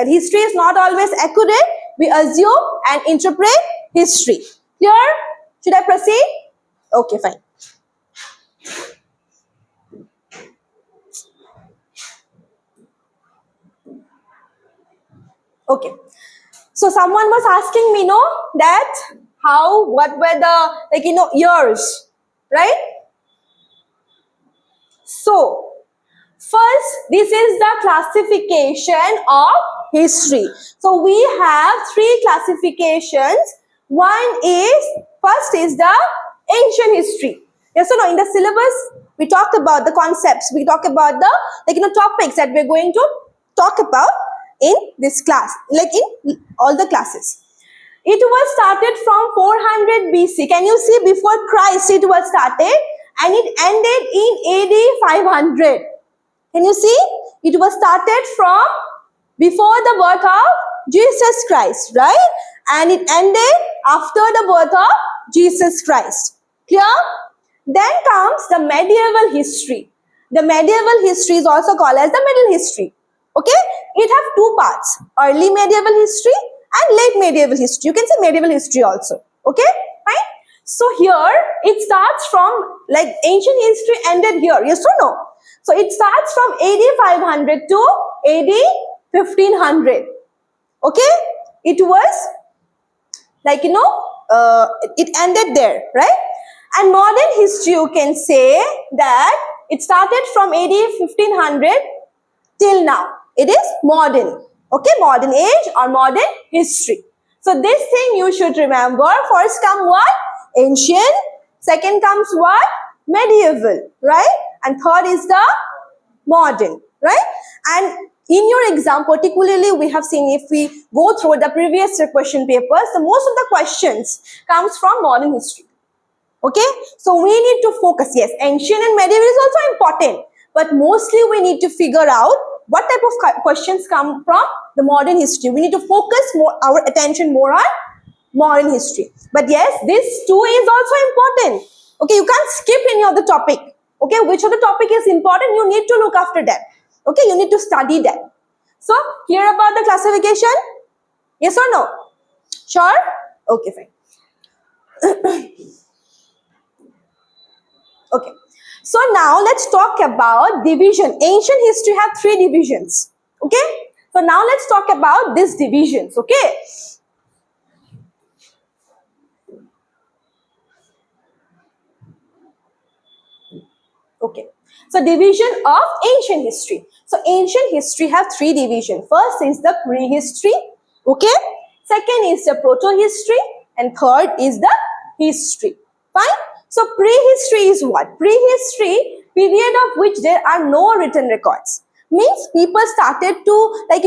History is not always accurate. We assume and interpret history. Clear? Should I proceed? Okay, fine. Okay. So someone was asking me, that what were the, years, right? So, first, this is the classification of history. So, we have 3 classifications. First is the ancient history. Yes or no? In the syllabus, we talked about the concepts. We talk about the, topics that we're going to talk about in this class, like in all the classes. It was started from 400 BC. Can you see before Christ it was started and it ended in AD 500. Can you see? It was started from before the birth of Jesus Christ, right? And it ended after the birth of Jesus Christ. Clear? Then comes the medieval history. The medieval history is also called as the middle history. Okay? It have two parts. Early medieval history and late medieval history. You can say medieval history also. Okay? Fine? So here it starts from, like, ancient history ended here. Yes or no? So it starts from AD 500 to AD 1500. Okay? It was like, it ended there, right? And modern history, you can say that it started from AD 1500 till now. It is modern. Okay, modern age or modern history. So this thing you should remember. First come what? Ancient. Second comes what? Medieval, right? And third is the modern, right? And in your exam, particularly, we have seen, if we go through the previous question papers, the most of the questions comes from modern history. Okay, so we need to focus. Yes, ancient and medieval is also important, but mostly we need to figure out what type of questions come from the modern history. We need to focus our attention more on modern history. But yes, this too is also important. Okay, you can't skip any of the topic. Okay, which of the topic is important, you need to look after that. Okay, you need to study that. So, clear about the classification? Yes or no? Sure? Okay, fine. Okay. So now let's talk about division. Ancient history have three divisions. Okay. So now let's talk about these divisions. Okay. Okay. So division of ancient history. So ancient history have three divisions. First is the prehistory. Okay. Second is the proto-history. And third is the history. Fine. So prehistory is what? Prehistory, period of which there are no written records. Means people started to, like,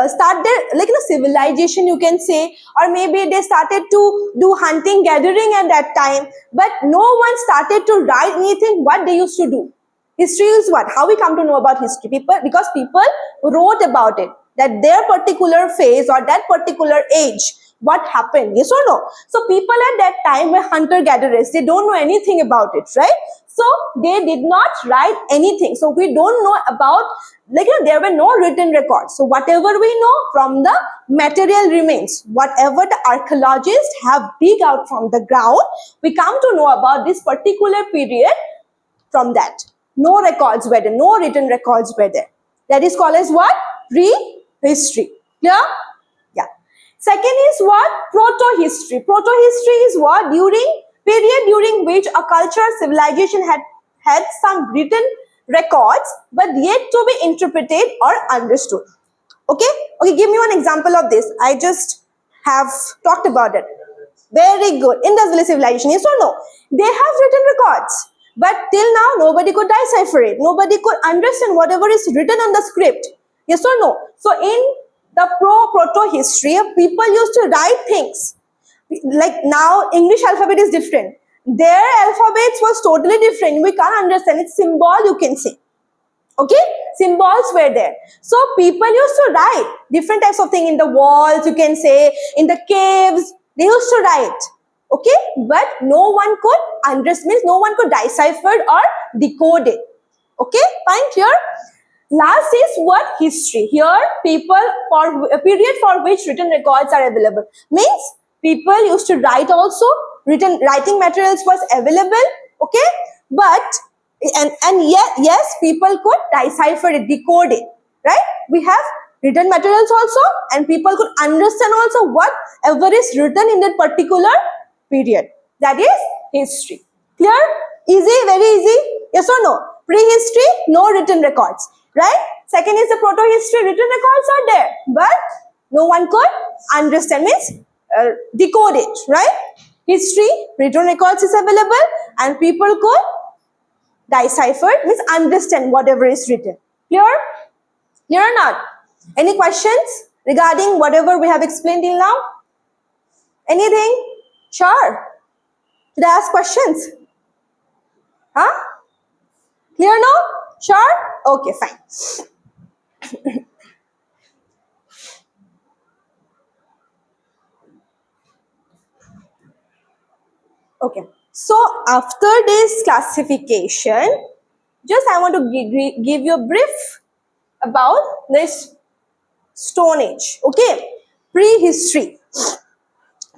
start their, like, civilization, you can say, or maybe they started to do hunting, gathering at that time, but no one started to write anything what they used to do. History is what? How we come to know about history? Because people wrote about it, that their particular phase or that particular age, what happened, yes or no? So people at that time were hunter-gatherers. They don't know anything about it, right? So they did not write anything. So we don't know about, like, there were no written records. So whatever we know from the material remains, whatever the archaeologists have dig out from the ground, we come to know about this particular period from that. No records were there, no written records were there. That is called as what? Prehistory. Clear? Yeah. Second is what? Proto-history. Proto-history is what? Period during which a culture, civilization had some written records, but yet to be interpreted or understood. Okay? Okay, give me one example of this. I just have talked about it. Very good. Indus Valley civilization, yes or no? They have written records. But till now, nobody could decipher it. Nobody could understand whatever is written on the script. Yes or no? So in the proto history, people used to write things. Like now, English alphabet is different. Their alphabets was totally different. We can't understand. It's symbol, you can say. Okay, symbols were there. So people used to write different types of things in the walls, you can say, in the caves. They used to write. Okay, but no one could understand, means no one could decipher or decode it. Okay, fine, clear? Last is what? History. Here, people, for a period for which written records are available. Means people used to write also, writing materials was available, okay? But, and yet, yes, people could decipher it, decode it, right? We have written materials also, and people could understand also whatever is written in that particular period. That is history. Clear? Easy? Very easy? Yes or no? Prehistory, no written records, right? Second is the proto-history, written records are there, but no one could understand, means decode it, right? History, written records is available, and people could decipher, means understand whatever is written. Clear? Clear or not? Any questions regarding whatever we have explained till now? Anything? Sure. Did I ask questions? Huh? Clear now? Sure? Okay, fine. Okay. So after this classification, just I want to give you a brief about this Stone Age. Okay. Prehistory.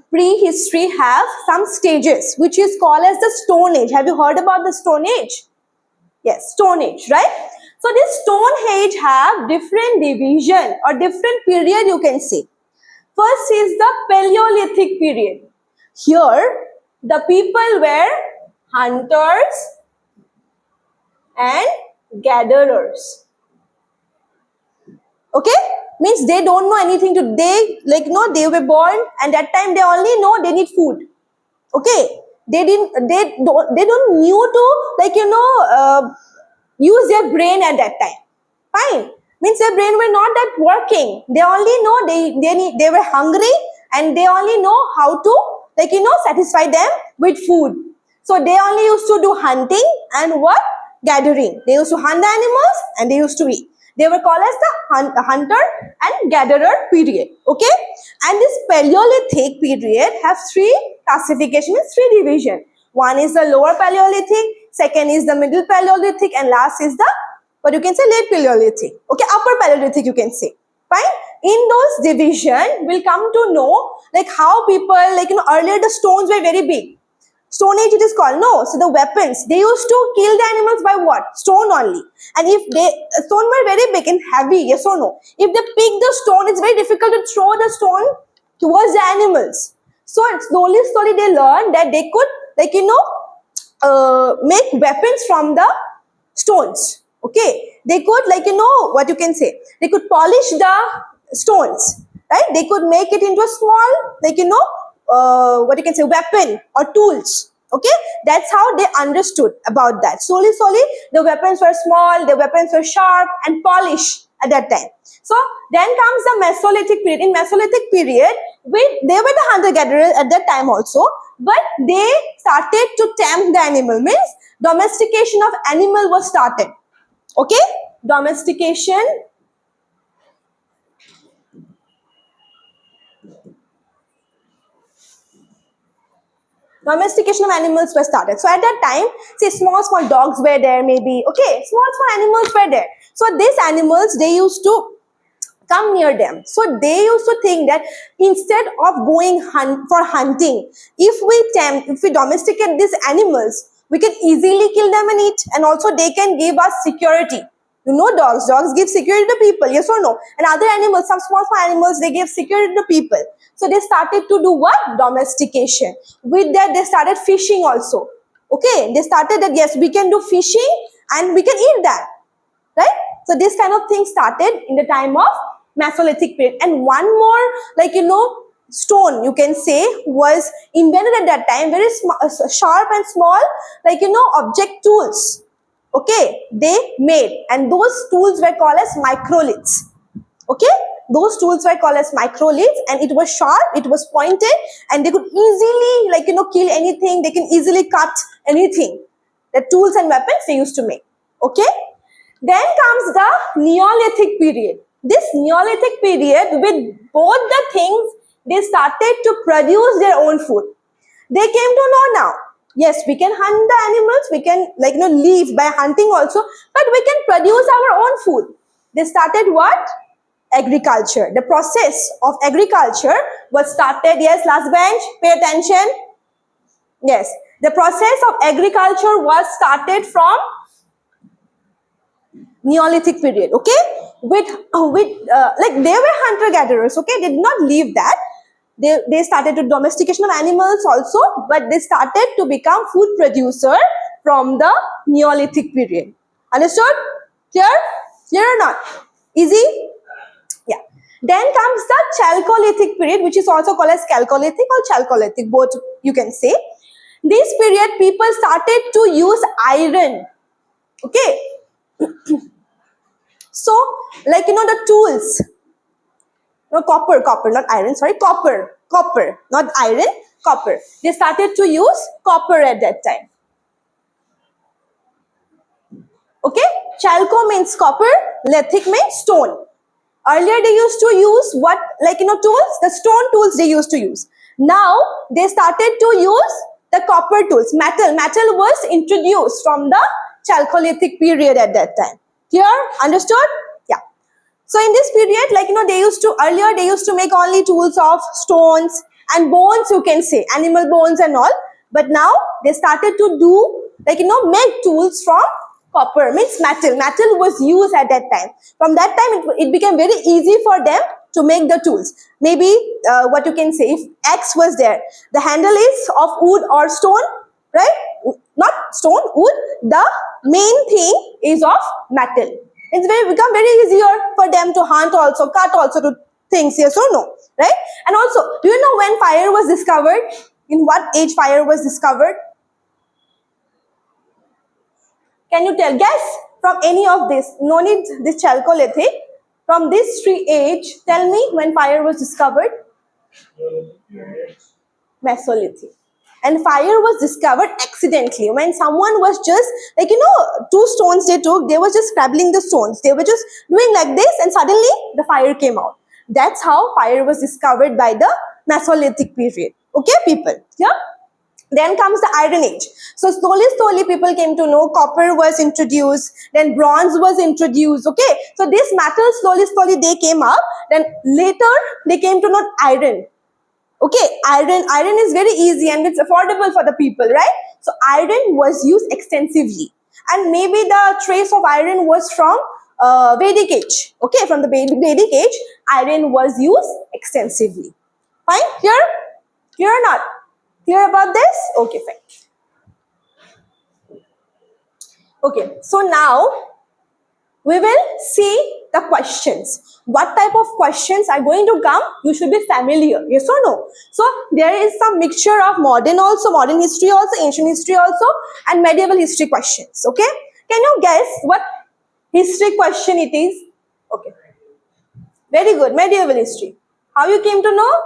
Prehistory have some stages which is called as the Stone Age. Have you heard about the Stone Age? Yes, Stone Age, right? So this Stone Age have different division or different period you can say. First is the Paleolithic period. Here, the people were hunters and gatherers. Okay? Means they don't know anything to, they were born and that time they only know they need food. Okay? They don't knew to use their brain at that time. Fine. Means their brain were not that working. They only know they were hungry and they only know how to satisfy them with food. So they only used to do hunting and what? Gathering. They used to hunt the animals and they used to eat. They were called as the hunter and gatherer period. Okay? And this Paleolithic period have three classifications, three division. One is the lower Paleolithic, second is the middle Paleolithic, and last is the but you can say late Paleolithic. Okay, upper Paleolithic you can say. Fine. In those division, we'll come to know like how people earlier the stones were very big. Stone Age it is called. No, so the weapons they used to kill the animals by what? Stone only. And if stone were very big and heavy, yes or no? If they pick the stone, it's very difficult to throw the stone towards the animals. So slowly they learned that they could make weapons from the stones. Okay, they could what you can say, they could polish the stones, right? They could make it into a small what you can say weapon or tools. Okay, that's how they understood about that. Slowly the weapons were small, the weapons were sharp and polished at that time. So then comes the Mesolithic period. In Mesolithic period, they were the hunter-gatherers at that time also, but they started to tame the animal, means domestication of animal was started. Okay, domestication of animals were started. So at that time, say small dogs were there, maybe. Okay, small animals were there. So these animals, they used to come near them. So they used to think that instead of going for hunting, if we domesticate these animals, we can easily kill them and eat, and also they can give us security. You know, dogs give security to people, yes or no? And other animals, some small animals, they give security to people. So they started to do what? Domestication. With that, they started fishing also. Okay, they started that yes, we can do fishing and we can eat that, right? So this kind of thing started in the time of Mesolithic period. And one more stone you can say was invented at that time, very sharp and small object tools. Okay, they made, and those tools were called as microliths. Okay, those tools were called as microliths, and it was sharp, it was pointed, and they could easily kill anything. They can easily cut anything. The tools and weapons they used to make. Okay, then comes the Neolithic period. This Neolithic period, with both the things, they started to produce their own food. They came to know now, yes, we can hunt the animals, we can live by hunting also, but we can produce our own food. They started what? Agriculture. The process of agriculture was started. Yes, last bench, pay attention. Yes, the process of agriculture was started from Neolithic period. Okay, with they were hunter gatherers. Okay, they did not leave that. They started to domestication of animals also, but they started to become food producer from the Neolithic period. Understood? Clear? Clear or not? Easy? Yeah. Then comes the Chalcolithic period, which is also called as Chalcolithic or Chalcolithic, both you can say. This period, people started to use iron. Okay. So, the tools. No, copper, not iron, sorry, copper, not iron, copper. They started to use copper at that time. Okay, chalco means copper, lithic means stone. Earlier they used to use what, tools, the stone tools they used to use. Now they started to use The copper tools, metal was introduced from the Chalcolithic period at that time. Clear? Understood? Yeah. So in this period, like, earlier they used to make only tools of stones and bones, you can say, animal bones and all. But now they started to do, like, make tools from copper, means metal. Metal was used at that time. From that time, it became very easy for them to make the tools. Maybe what you can say, if X was there, the handle is of wood or stone, right? Not stone, wood. The main thing is of metal. It's become very easier for them to hunt also, cut also to things, yes or no, right? And also, do you know when fire was discovered? In what age fire was discovered? Can you tell? Guess from any of this. No need this Chalcolithic. From this three age, tell me when fire was discovered. Mesolithic. And fire was discovered accidentally when someone was just, like, two stones they took, they were just scrabbling the stones. They were just doing like this and suddenly the fire came out. That's how fire was discovered by the Mesolithic period. Okay, people? Yeah? Then comes the Iron Age. So slowly people came to know copper was introduced, then bronze was introduced, okay? So this metal slowly they came up, then later they came to know iron. Okay, iron is very easy and it's affordable for the people, right? So iron was used extensively. And maybe the trace of iron was from Vedic age. Okay, from the Vedic age, iron was used extensively. Fine? Clear? Clear or not? Clear about this? Okay, fine. Okay, so now we will see the questions. What type of questions are going to come? You should be familiar, yes or no? So there is some mixture of modern history also, ancient history also, and medieval history questions, okay? Can you guess what history question it is? Okay. Very good, medieval history. How you came to know?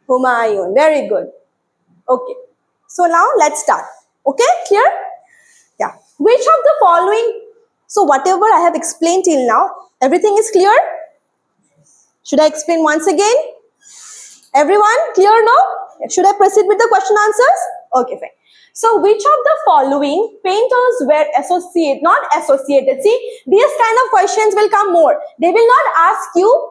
Humayun, very good. Okay. So now let's start. Okay, clear? Yeah. Which of the following, so whatever I have explained till now, everything is clear? Should I explain once again? Everyone clear now? Should I proceed with the question answers? Okay, fine. So which of the following painters were not associated? See, these kind of questions will come more. They will not ask you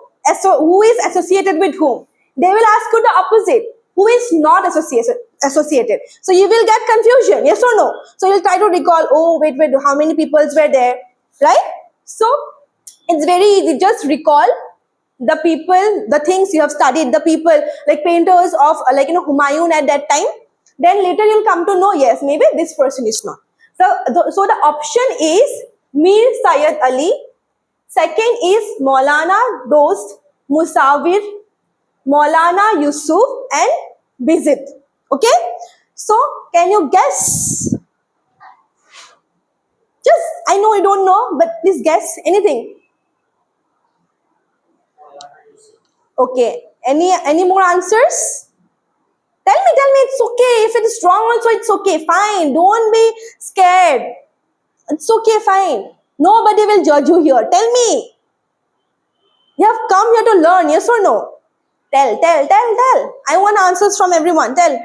who is associated with whom. They will ask you the opposite. Who is not associated? So you will get confusion, yes or no? So you'll try to recall, oh, wait, how many peoples were there, right? So it's very easy. Just recall the people, the things you have studied, the people, like painters of, Humayun at that time. Then later you'll come to know, yes, maybe this person is not. So the option is Mir Syed Ali. Second is Maulana Dost Musawir, Maulana Yusuf, and Bizit. Okay? So, can you guess? Just, I know you don't know, but please guess anything. Okay. Any more answers? Tell me, it's okay. If it is wrong also, it's okay. Fine. Don't be scared. It's okay, fine. Nobody will judge you here. Tell me. You have come here to learn, yes or no? Tell. I want answers from everyone. Tell.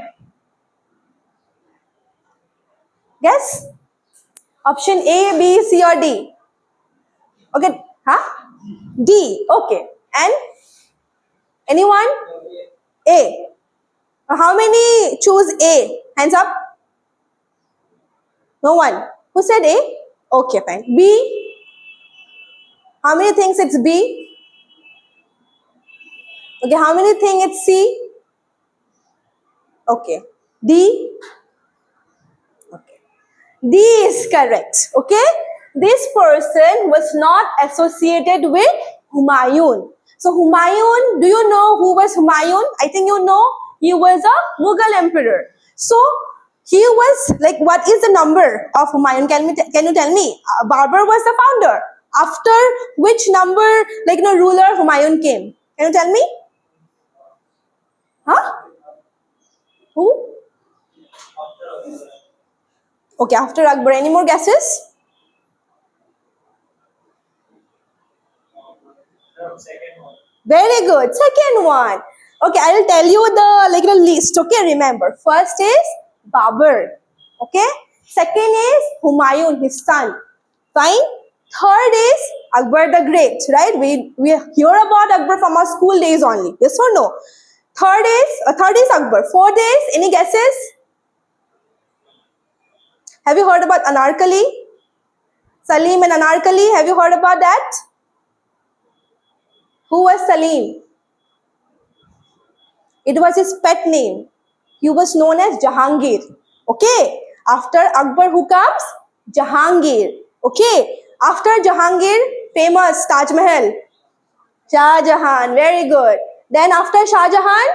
Guess? Option A, B, C, or D? Okay. Huh? D. Okay. And? Anyone? A. How many choose A? Hands up. No one. Who said A? Okay, fine. B. How many thinks it's B? Okay, how many think it's C? Okay. D? Okay. D is correct. Okay? This person was not associated with Humayun. So Humayun, do you know who was Humayun? I think you know. He was a Mughal emperor. So he was like, what is the number of Humayun? Can you tell me? Babur was the founder. After which number, ruler Humayun came? Can you tell me? Huh? Who? Okay, after Akbar. Any more guesses? Second one. Very good. Second one. Okay, I will tell you the list. Okay, remember. First is Babur. Okay. Second is Humayun, his son. Fine. Third is Akbar the Great, right? We hear about Akbar from our school days only. Yes or no? Third is Akbar. Fourth is, any guesses? Have you heard about Anarkali? Salim and Anarkali, have you heard about that? Who was Salim? It was his pet name. He was known as Jahangir. Okay. After Akbar, who comes? Jahangir. Okay. After Jahangir, famous Taj Mahal. Shah Jahan. Very good. Then after Shah Jahan,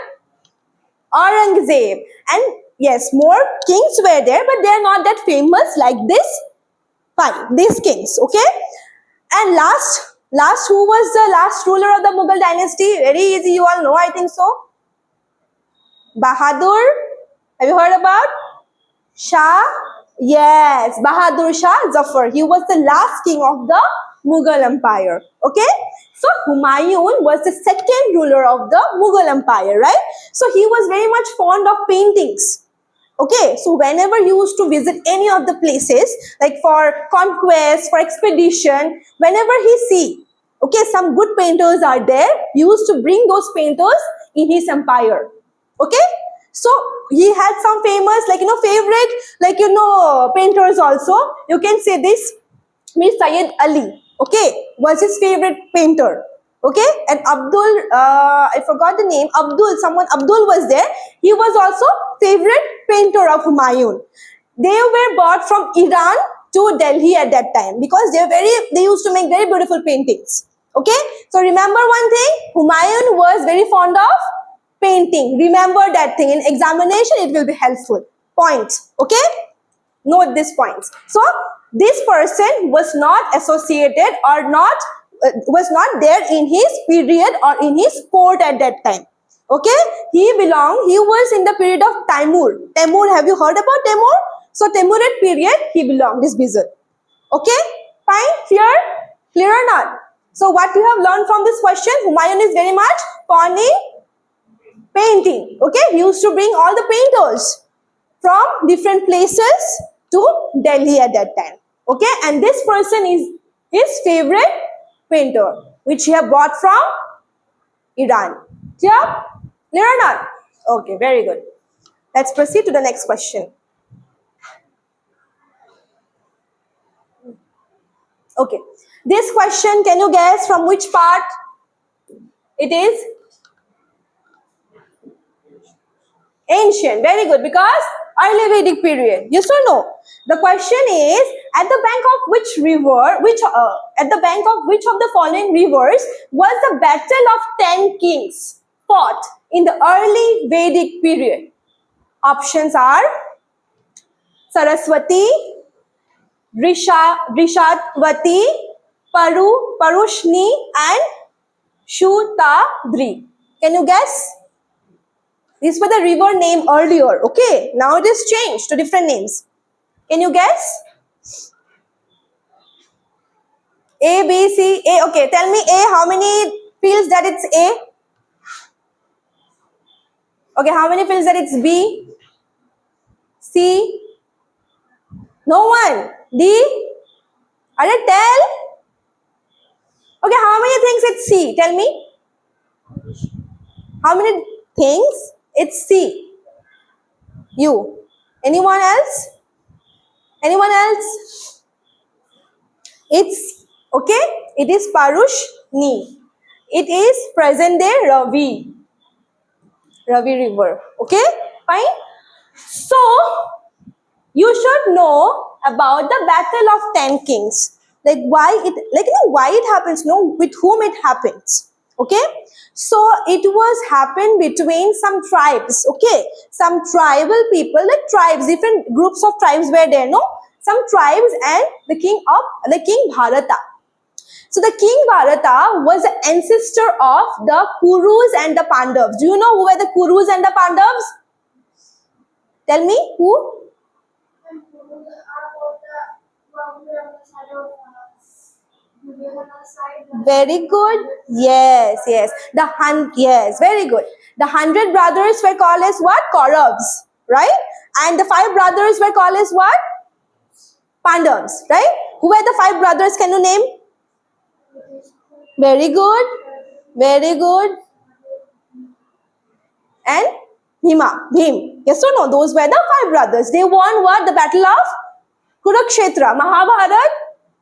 Aurangzeb. And yes, more kings were there, but they are not that famous like this. Fine. These kings. Okay. And last, who was the last ruler of the Mughal dynasty? Very easy. You all know, I think so. Bahadur, have you heard about? Shah? Yes, Bahadur Shah Zafar. He was the last king of the Mughal Empire. Okay? So Humayun was the second ruler of the Mughal Empire, right? So he was very much fond of paintings. Okay, so whenever he used to visit any of the places, like for conquest, for expedition, whenever he see, okay, some good painters are there, he used to bring those painters in his empire. Okay, so he had some famous, favorite, painters also. You can say this, Mir Syed Ali, okay, was his favorite painter. Okay, and I forgot the name, Abdul was there. He was also favorite painter of Humayun. They were brought from Iran to Delhi at that time because they used to make very beautiful paintings. Okay, so remember one thing, Humayun was very fond of painting. Remember that thing. In examination, it will be helpful. Point. Okay? Note these points. So, this person was not associated or was not there in his period or in his court at that time. Okay? He was in the period of Timur. Timur, have you heard about Timur? So, Timurid period, he belonged, this Bizar. Okay? Fine? Clear? Clear or not? So, what you have learned from this question, Humayun is very much fond in painting. Okay, he used to bring all the painters from different places to Delhi at that time. Okay, and this person is his favorite painter, which he have bought from Iran. Clear? Clear or not? Okay, very good. Let's proceed to the next question. Okay, this question, can you guess from which part it is? Ancient, very good, because early Vedic period. Yes or no? The question is, at the bank of which of the following rivers was the battle of 10 kings fought in the early Vedic period? Options are Saraswati, Rishatwati, Parushni, and Shutadri. Can you guess? These were the river name earlier. Okay, now it is changed to different names. Can you guess? A, B, C, A. Okay, tell me A. How many feels that it's A? Okay, how many feels that it's B? C? No one. D? Are you tell? Okay, how many things it's C? Tell me. How many things it's C? You. Anyone else? Anyone else? It's, okay, it is Parushni. It is present day Ravi River. Okay, fine. So, you should know about the Battle of 10 Kings. Like why it happens, no, with whom it happens. Okay, so it was happened between some tribes. Okay, some tribal people, like tribes, different groups of tribes were there, no, some tribes and the king Bharata. So the king Bharata was the ancestor of the Kurus and the Pandavas. Do you know who were the Kurus and the Pandavas? Tell me who? And who are both the boundary on the side of Duryodhana's side. Very good. Yes. Yes, very good. The 100 brothers were called as what? Kauravas, right? And the 5 brothers were called as what? Pandavas, right? Who were the 5 brothers? Can you name? Very good. Very good. And Bhim. Yes or no? Those were the 5 brothers. They won what? The battle of Kurukshetra. Mahabharat.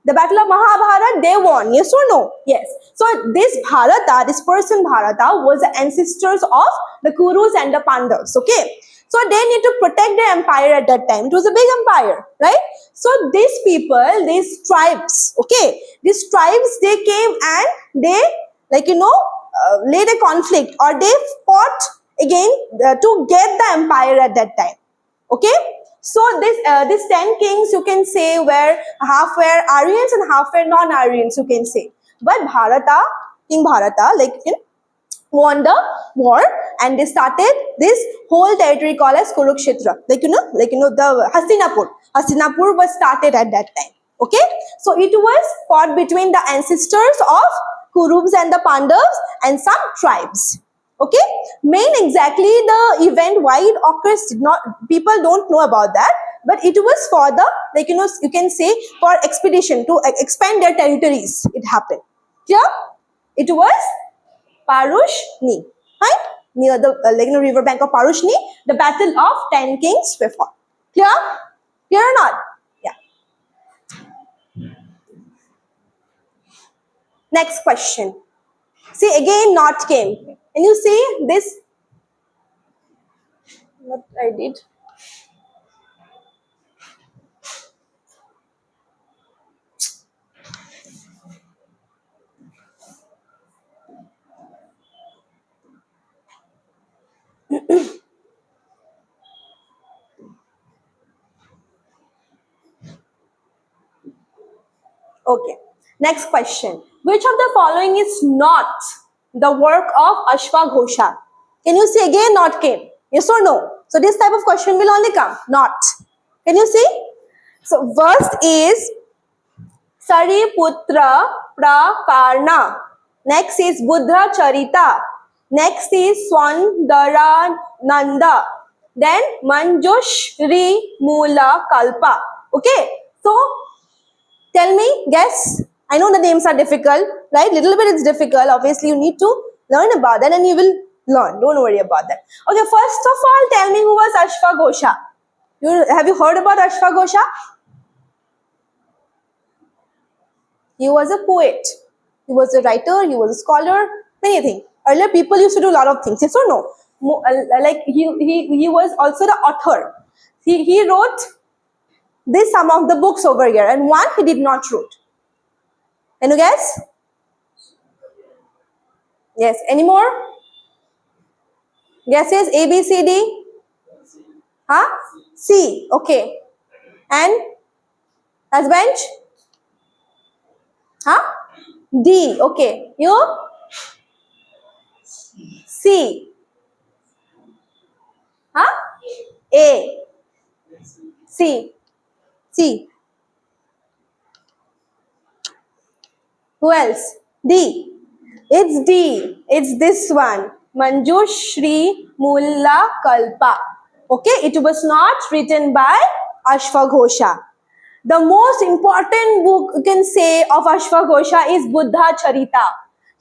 The battle of Mahabharat, they won. Yes or no? Yes. So this Bharata, this person Bharata was the ancestors of the Kurus and the Pandavas. Okay. So they need to protect their empire at that time. It was a big empire, right? So these people, these tribes, okay, these tribes, they came and they, laid a conflict, or they fought again to get the empire at that time. Okay. So these 10 kings, you can say, half were Aryans and half were non-Aryans, you can say. But King Bharata, won the war, and they started this whole territory called as Kurukshetra. The Hastinapur was started at that time. Okay. So it was fought between the ancestors of Kurus and the Pandavas and some tribes. Okay, exactly the event why it occurs, people don't know about that, but it was for the, you can say, for expedition to expand their territories. It happened. Clear? It was Parushni, right? Near the river bank of Parushni, the battle of 10 kings were fought. Clear? Clear or not? Yeah. Next question. See, again, not came. And you see this, what I did. Okay. Next question. Which of the following is not the work of Ashvaghosha? Can you see again? Not came. Yes or no? So this type of question will only come. Not. Can you see? So first is Sariputra Prakarna. Next is Buddha Charita. Next is Swandarananda. Then Manjushri Mula Kalpa. Okay. So tell me, guess. I know the names are difficult, right? Little bit it's difficult. Obviously, you need to learn about that and you will learn. Don't worry about that. Okay, first of all, tell me who was Ashvaghosha. Have you heard about Ashvaghosha? He was a poet. He was a writer. He was a scholar. Many things. Earlier, people used to do a lot of things. Yes or no? He was also the author. He wrote some of the books over here, and one he did not wrote. Can you guess? Yes. Any more? Guesses? A, B, C, D? Huh? C. Okay. And husband? Huh? D. Okay. You? C. Huh? A. C. C. Who else? D. It's D. It's this one. Manjushri Mulla Kalpa. Okay, it was not written by Ashvaghosha. The most important book you can say of Ashvaghosha is Buddha Charita.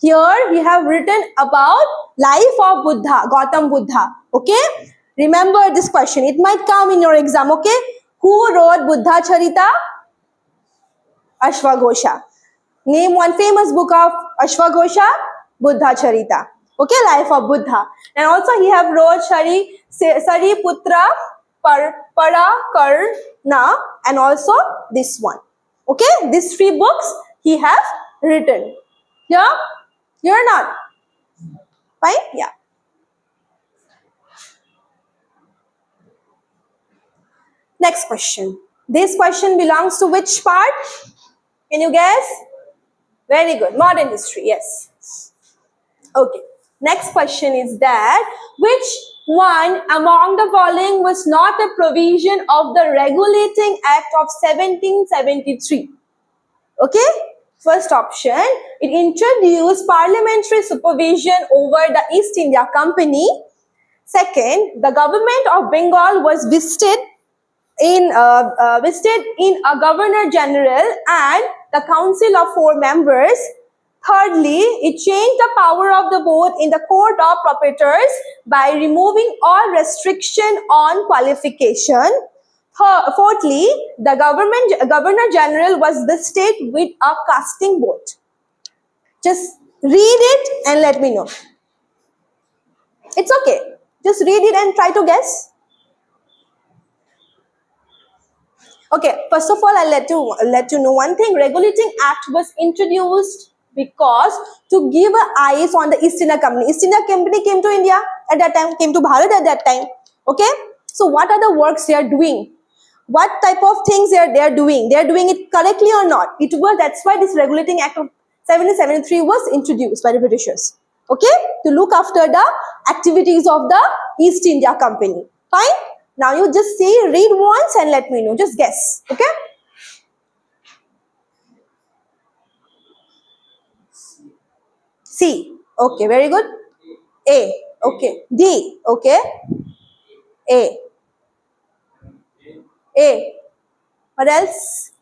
Here he have written about life of Buddha, Gautam Buddha. Okay, remember this question. It might come in your exam. Okay, who wrote Buddha Charita? Ashvaghosha. Name one famous book of Ashvaghosha. Buddha Charita. Okay, life of Buddha. And also he have wrote Sariputra Parakarna and also this one. Okay, these 3 books he have written. Yeah? You're not? Fine? Yeah. Next question. This question belongs to which part? Can you guess? Very good. Modern history. Yes. Okay. Next question is that which one among the following was not a provision of the Regulating Act of 1773? Okay. First option, it introduced parliamentary supervision over the East India Company. Second, the government of Bengal was vested in a governor general and the council of 4 members. Thirdly, it changed the power of the vote in the court of proprietors by removing all restriction on qualification. Fourthly, the governor general was vested with a casting vote. Just read it and let me know. It's okay. Just read it and try to guess. Okay, first of all, I'll let you know one thing. Regulating Act was introduced because to give eyes on the East India Company. East India Company came to India at that time, came to Bharat at that time. Okay, so what are the works they are doing? What type of things they are doing? They are doing it correctly or not? That's why this Regulating Act of 1773 was introduced by the Britishers. Okay, to look after the activities of the East India Company. Fine. Now you just read once and let me know. Just guess. Okay. C. Okay, very good. A. Okay. D. Okay. A. A. What else?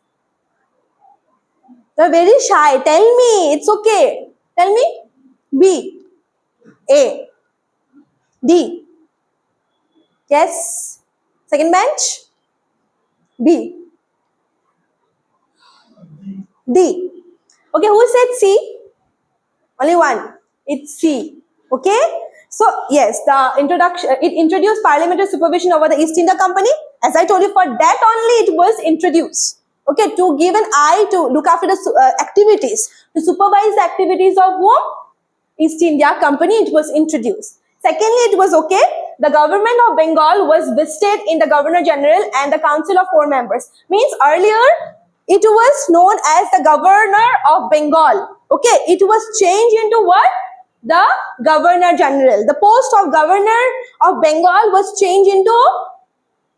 You're very shy. Tell me. It's okay. Tell me. B. A. D. Yes. Second bench. B. D. Okay, who said C? Only one. It's C. Okay. So yes, it introduced parliamentary supervision over the East India Company. As I told you, for that only it was introduced. Okay, to give an eye to look after the activities, to supervise the activities of whom? East India Company, it was introduced. Secondly, it was okay. The government of Bengal was vested in the Governor General and the Council of 4 members. Means earlier, it was known as the Governor of Bengal. Okay, it was changed into what? The Governor General. The post of Governor of Bengal was changed into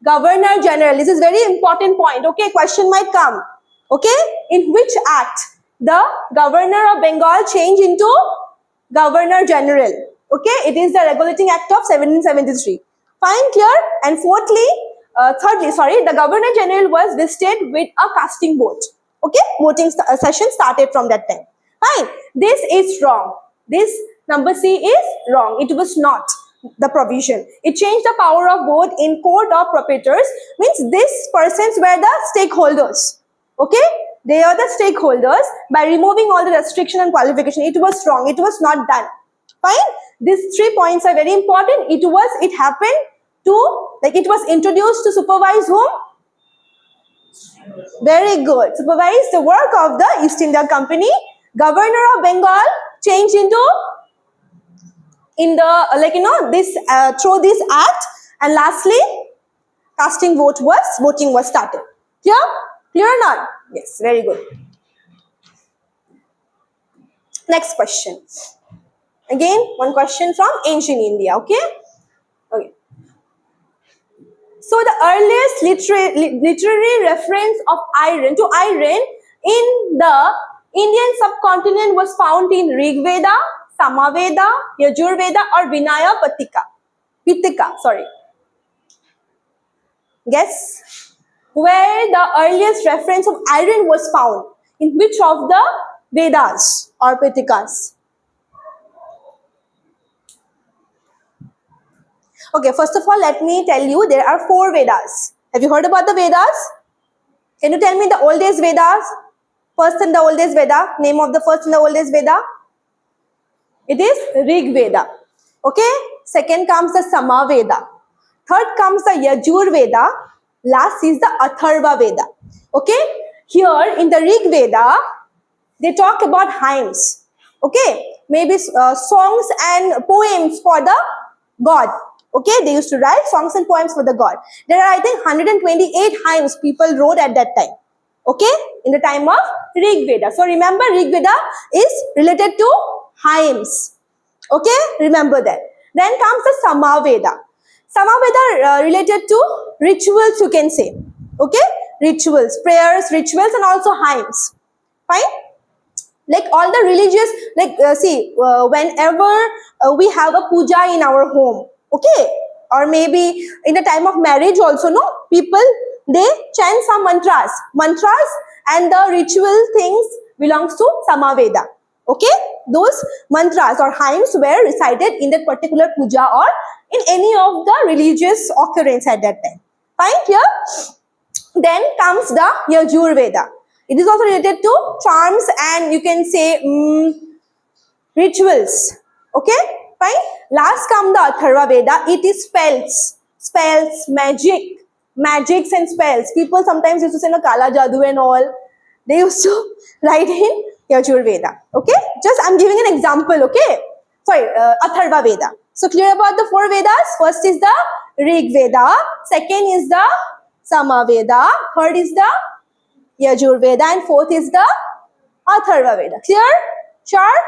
Governor General. This is very important point. Okay, question might come. Okay, in which act the Governor of Bengal changed into Governor General? Okay, it is the Regulating Act of 1773. Fine, clear? And thirdly, the Governor General was vested with a casting vote. Okay, voting session started from that time. Fine, this is wrong. This number C is wrong. It was not the provision. It changed the power of vote in court of proprietors. Means these persons were the stakeholders. Okay, they are the stakeholders by removing all the restriction and qualification. It was wrong. It was not done. Fine. These 3 points are very important. It happened to, it was introduced to supervise whom? Very good. Supervise the work of the East India Company. Governor of Bengal changed into through this act, and lastly voting was started. Clear or not? Yes, very good. Next question. Again, one question from ancient India. Okay. So the earliest literary reference of iron in the Indian subcontinent was found in Rig Veda, Samaveda, Yajurveda, or Vinaya Pittika. Sorry. Guess where the earliest reference of iron was found? In which of the Vedas or Pittikas? Okay, first of all, let me tell you there are 4 Vedas. Have you heard about the Vedas? Can you tell me the oldest Vedas? First and the oldest Veda. Name of the first and the oldest Veda? It is Rig Veda. Okay. Second comes the Samaveda. Third comes the Yajur Veda. Last is the Atharva Veda. Okay. Here in the Rig Veda, they talk about hymns. Okay. Maybe songs and poems for the god. Okay. They used to write songs and poems for the god. There are, I think, 128 hymns people wrote at that time. Okay, in the time of Rig Veda. So remember, Rig Veda is related to hymns. Okay, remember that. Then comes the Samaveda. Samaveda related to rituals, you can say. Okay, rituals, prayers, rituals, and also hymns. Fine. Like all the religious, whenever we have a puja in our home. Okay, or maybe in the time of marriage also, no, people, they chant some mantras, and the ritual things belongs to Samaveda. Okay, those mantras or hymns were recited in that particular puja or in any of the religious occurrence at that time. Fine here. Then comes the Yajurveda. It is also related to charms and you can say rituals. Okay, fine. Last come the Atharva Veda. It is spells, magics and spells. People sometimes used to say no Kala Jadoo and all. They used to write in Yajur Veda. Okay, just I'm giving an example. Okay, sorry, Atharva Veda. So clear about the 4 Vedas. First is the Rig Veda. Second is the Sama Veda. Third is the Yajur Veda, and fourth is the Atharva Veda. Clear? Sure?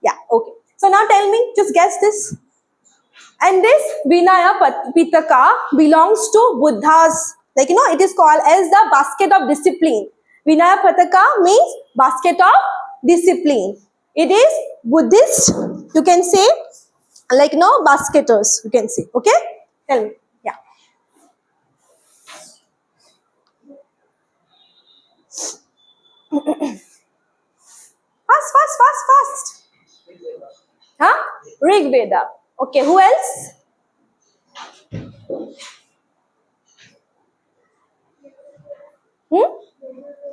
Yeah, okay. So now tell me, just guess this. And this Vinaya Pitaka belongs to Buddha's, like it is called as the basket of discipline. Vinaya Pitaka means basket of discipline. It is Buddhist, you can say, like basketers, you can say. Okay? Tell me. Yeah. Fast. Huh? Rig Veda. Okay, who else?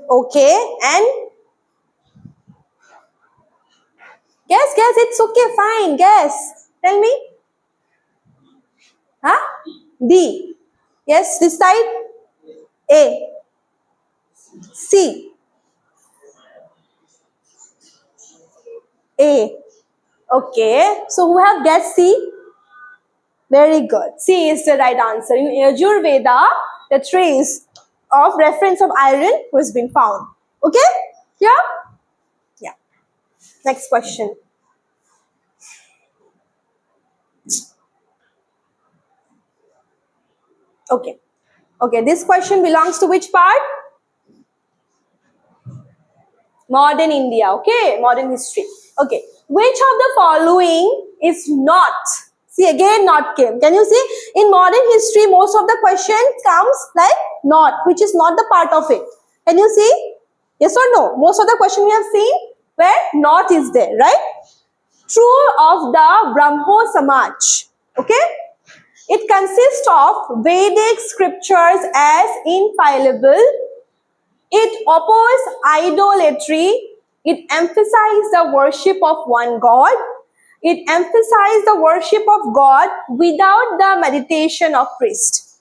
Okay, and guess, it's okay, fine, guess. Tell me. Huh? D. Yes, this side. A. C. A. Okay, so who have guessed C? Very good. C is the right answer. In Yajur Veda, the trace of reference of iron was been found. Okay? Yeah? Yeah. Next question. Okay. Okay, this question belongs to which part? Modern India. Okay, modern history. Okay, which of the following is not? See, again not came. Can you see? In modern history, most of the question comes like not, which is not the part of it. Can you see? Yes or no? Most of the question we have seen where not is there, right? True of the Brahmo Samaj. Okay? It consists of Vedic scriptures as infallible. It opposed idolatry. It emphasized the worship of one God. It emphasized the worship of God without the meditation of priest.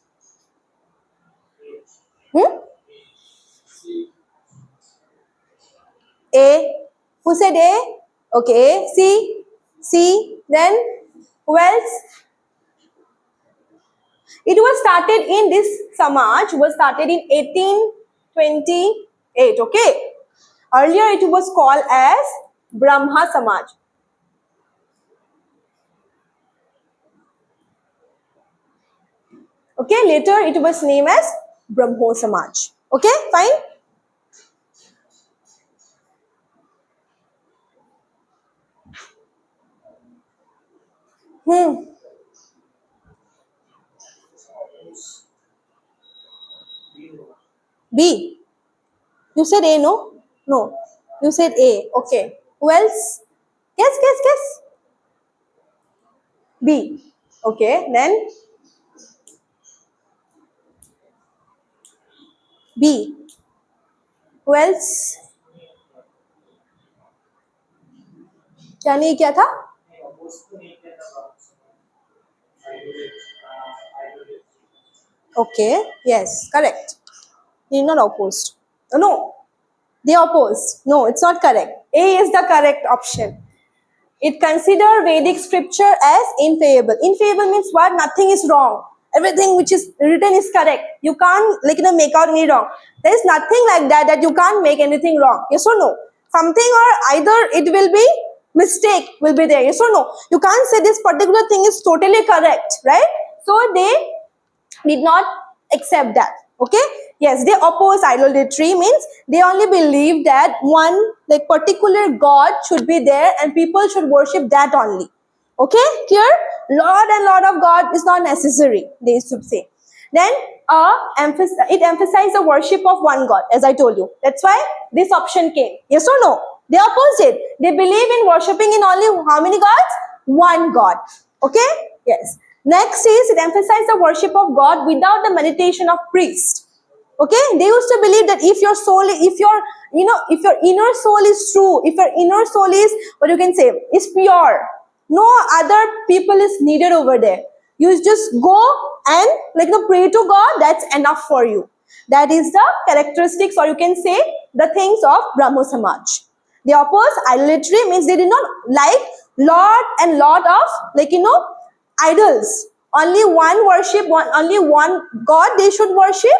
A. Who said A? Okay. C. Then who else? It was started in this Samaj was started in 1828. Okay. Earlier it was called as Brahma Samaj. Okay. Later it was named as Brahmo Samaj. Okay. Fine. B. You said A, no? No. You said A. Okay. Who else? Guess. B. Okay. Then B. Who else? क्या नहीं किया था? Okay. Yes. Correct. You're not opposed. No. They opposed. No, it's not correct. A is the correct option. It consider Vedic scripture as infallible. Infallible means what? Nothing is wrong. Everything which is written is correct. You can't make out any wrong. There is nothing like that you can't make anything wrong. Yes or no? Something or either it will be mistake will be there. Yes or no? You can't say this particular thing is totally correct, right? So they did not accept that. Okay? Yes, they oppose idolatry means they only believe that one particular God should be there and people should worship that only. Okay, clear? Lord and Lord of God is not necessary, they used to say. Then it emphasized the worship of one God, as I told you. That's why this option came. Yes or no? They opposed it. They believe in worshipping in only how many gods? One God. Okay? Yes. Next is it emphasized the worship of God without the meditation of priest. Okay, they used to believe that if your soul, if your, if your inner soul is true, if your inner soul is, what you can say, is pure, no other people is needed over there. You just go and pray to God, that's enough for you. That is the characteristics, or you can say the things of Brahmo Samaj. They oppose idolatry, means they did not like lot and lot of idols. Only one worship, only one God they should worship,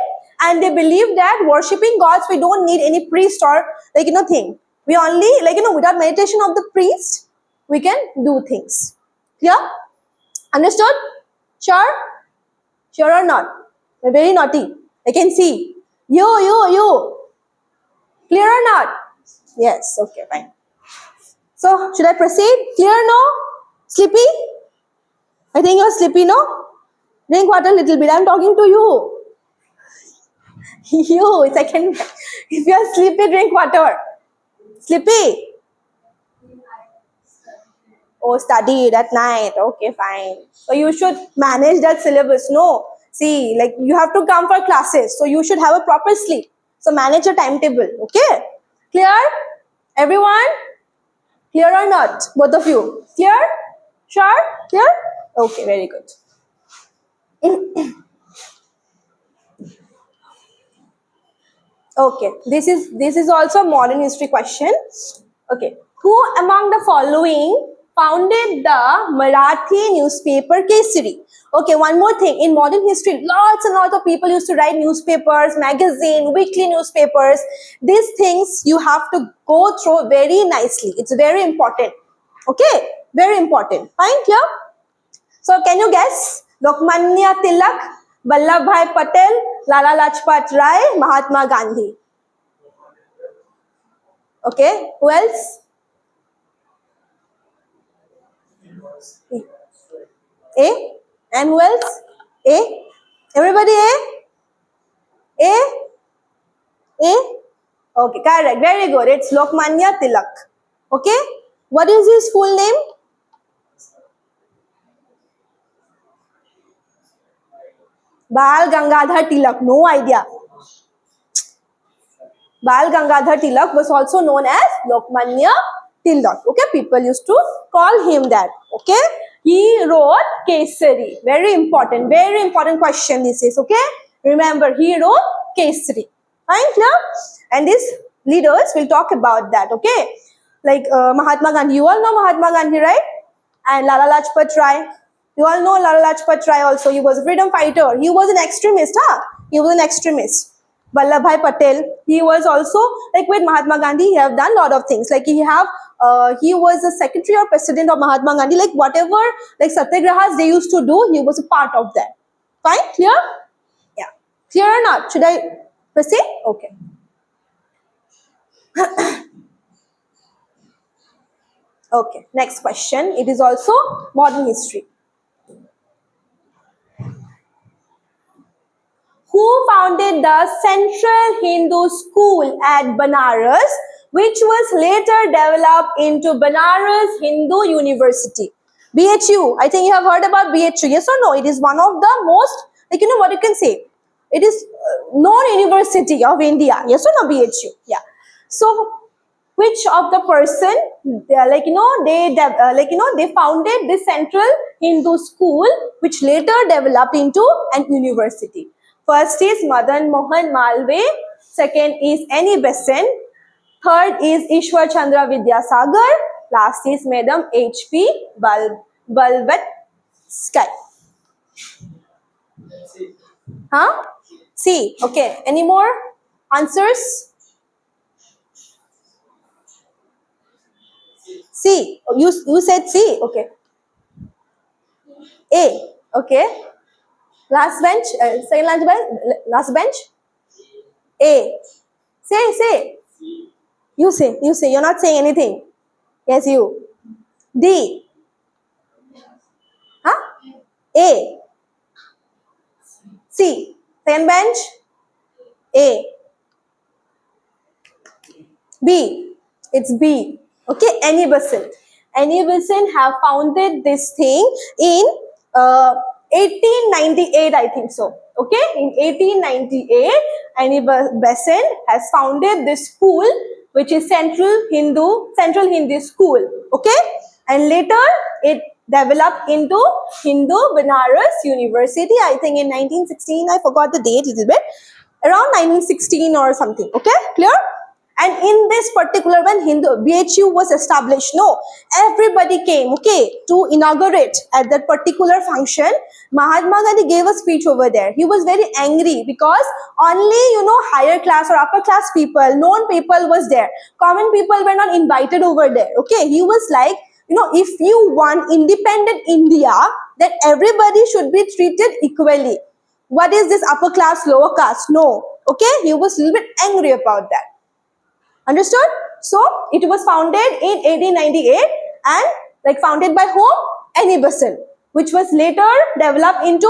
and they believe that worshipping gods we don't need any priest or thing. We only without meditation of the priest we can do things. Clear? Understood? Sure? Sure or not? You're very naughty. I can see. You. Clear or not? Yes. Okay, fine. So should I proceed? Clear? No? Sleepy? I think you're sleepy, no? Drink water a little bit. I'm talking to you. You, second. If you're sleepy, drink water. Sleepy? Oh, studied at night. Okay, fine. So you should manage that syllabus. No. See, you have to come for classes. So you should have a proper sleep. So manage your timetable. Okay? Clear? Everyone? Clear or not? Both of you? Clear? Sure? Clear? Okay, very good. Okay, this is also a modern history question. Okay, who among the following founded the Marathi newspaper Kesari? Okay, one more thing. In modern history, lots and lots of people used to write newspapers, magazine, weekly newspapers. These things you have to go through very nicely. It's very important. Okay, very important. Fine, clear? So can you guess? Lokmanya Tilak, Vallabhbhai Patel, Lala Lajpat Rai, Mahatma Gandhi. Okay, who else? A? And who else? A? Everybody A? A? A? Okay, correct. Very good. It's Lokmanya Tilak. Okay? What is his full name? Bal Gangadhar Tilak. No idea. Bal Gangadhar Tilak was also known as Lokmanya Tilak. Okay, people used to call him that. Okay, he wrote Kesari. Very important question this is. Okay, remember he wrote Kesari. Fine, clear? And these leaders will talk about that. Okay, Mahatma Gandhi. You all know Mahatma Gandhi, right? And Lala Lajpat Rai. You all know Lala Lajpat Rai also. He was a freedom fighter. He was an extremist, huh? He was an extremist. Vallabhbhai Patel, he was also with Mahatma Gandhi, he have done a lot of things. He was the secretary or president of Mahatma Gandhi. Whatever satyagrahas they used to do, he was a part of that. Fine, clear? Yeah, clear or not? Should I proceed? Okay. Okay, next question. It is also modern history. Who founded the Central Hindu School at Banaras, which was later developed into Banaras Hindu University? BHU. I think you have heard about BHU. Yes or no? It is one of the most, what you can say. It is known university of India. Yes or no? BHU. Yeah. So, which of the person, they founded the Central Hindu School, which later developed into an university? First is Madan Mohan Malviya, second is Annie Besant, third is Ishwar Chandra Vidyasagar, last is Madam H.P. Blavatsky. Huh? C. Okay. Any more answers? C. Oh, you said C. Okay. A. Okay. Last bench. Second last bench. Last bench. A. Say. You say. You're not saying anything. Yes, you. D. A. C. Second bench. A. B. It's B. Okay, Annie Besant. Annie Besant have founded this thing in 1898, I think so. Okay, in 1898, Annie Besant has founded this school, which is Central Hindi School. Okay, and later it developed into Hindu Banaras University. I think in 1916. I forgot the date a little bit. Around 1916 or something. Okay, clear? And in this particular, when Hindu BHU was established, no, everybody came, okay, to inaugurate at that particular function. Mahatma Gandhi gave a speech over there. He was very angry because only, higher class or upper class people, known people was there. Common people were not invited over there, okay. He was like, if you want independent India, then everybody should be treated equally. What is this upper class, lower caste? No, okay. He was a little bit angry about that. Understood? So it was founded in 1898 and founded by whom? Annie Besant, which was later developed into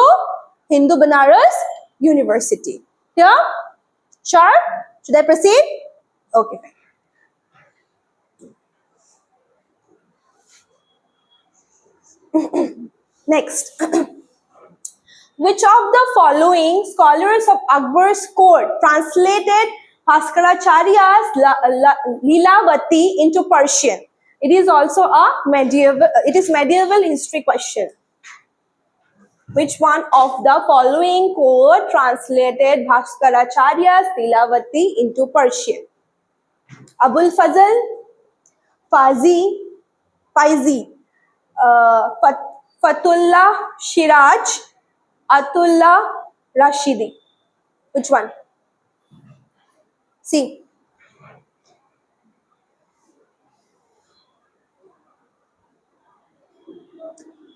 Hindu Banaras University. Here? Sure? Should I proceed? Okay, fine. Next. Which of the following scholars of Akbar's court translated Bhaskaracharya's Leelavati into Persian? It is also a medieval history question. Which one of the following court translated Bhaskaracharya's Leelavati into Persian? Abul Fazl, Faizi, Fatullah Shiraj, Atullah Rashidi. Which one? See.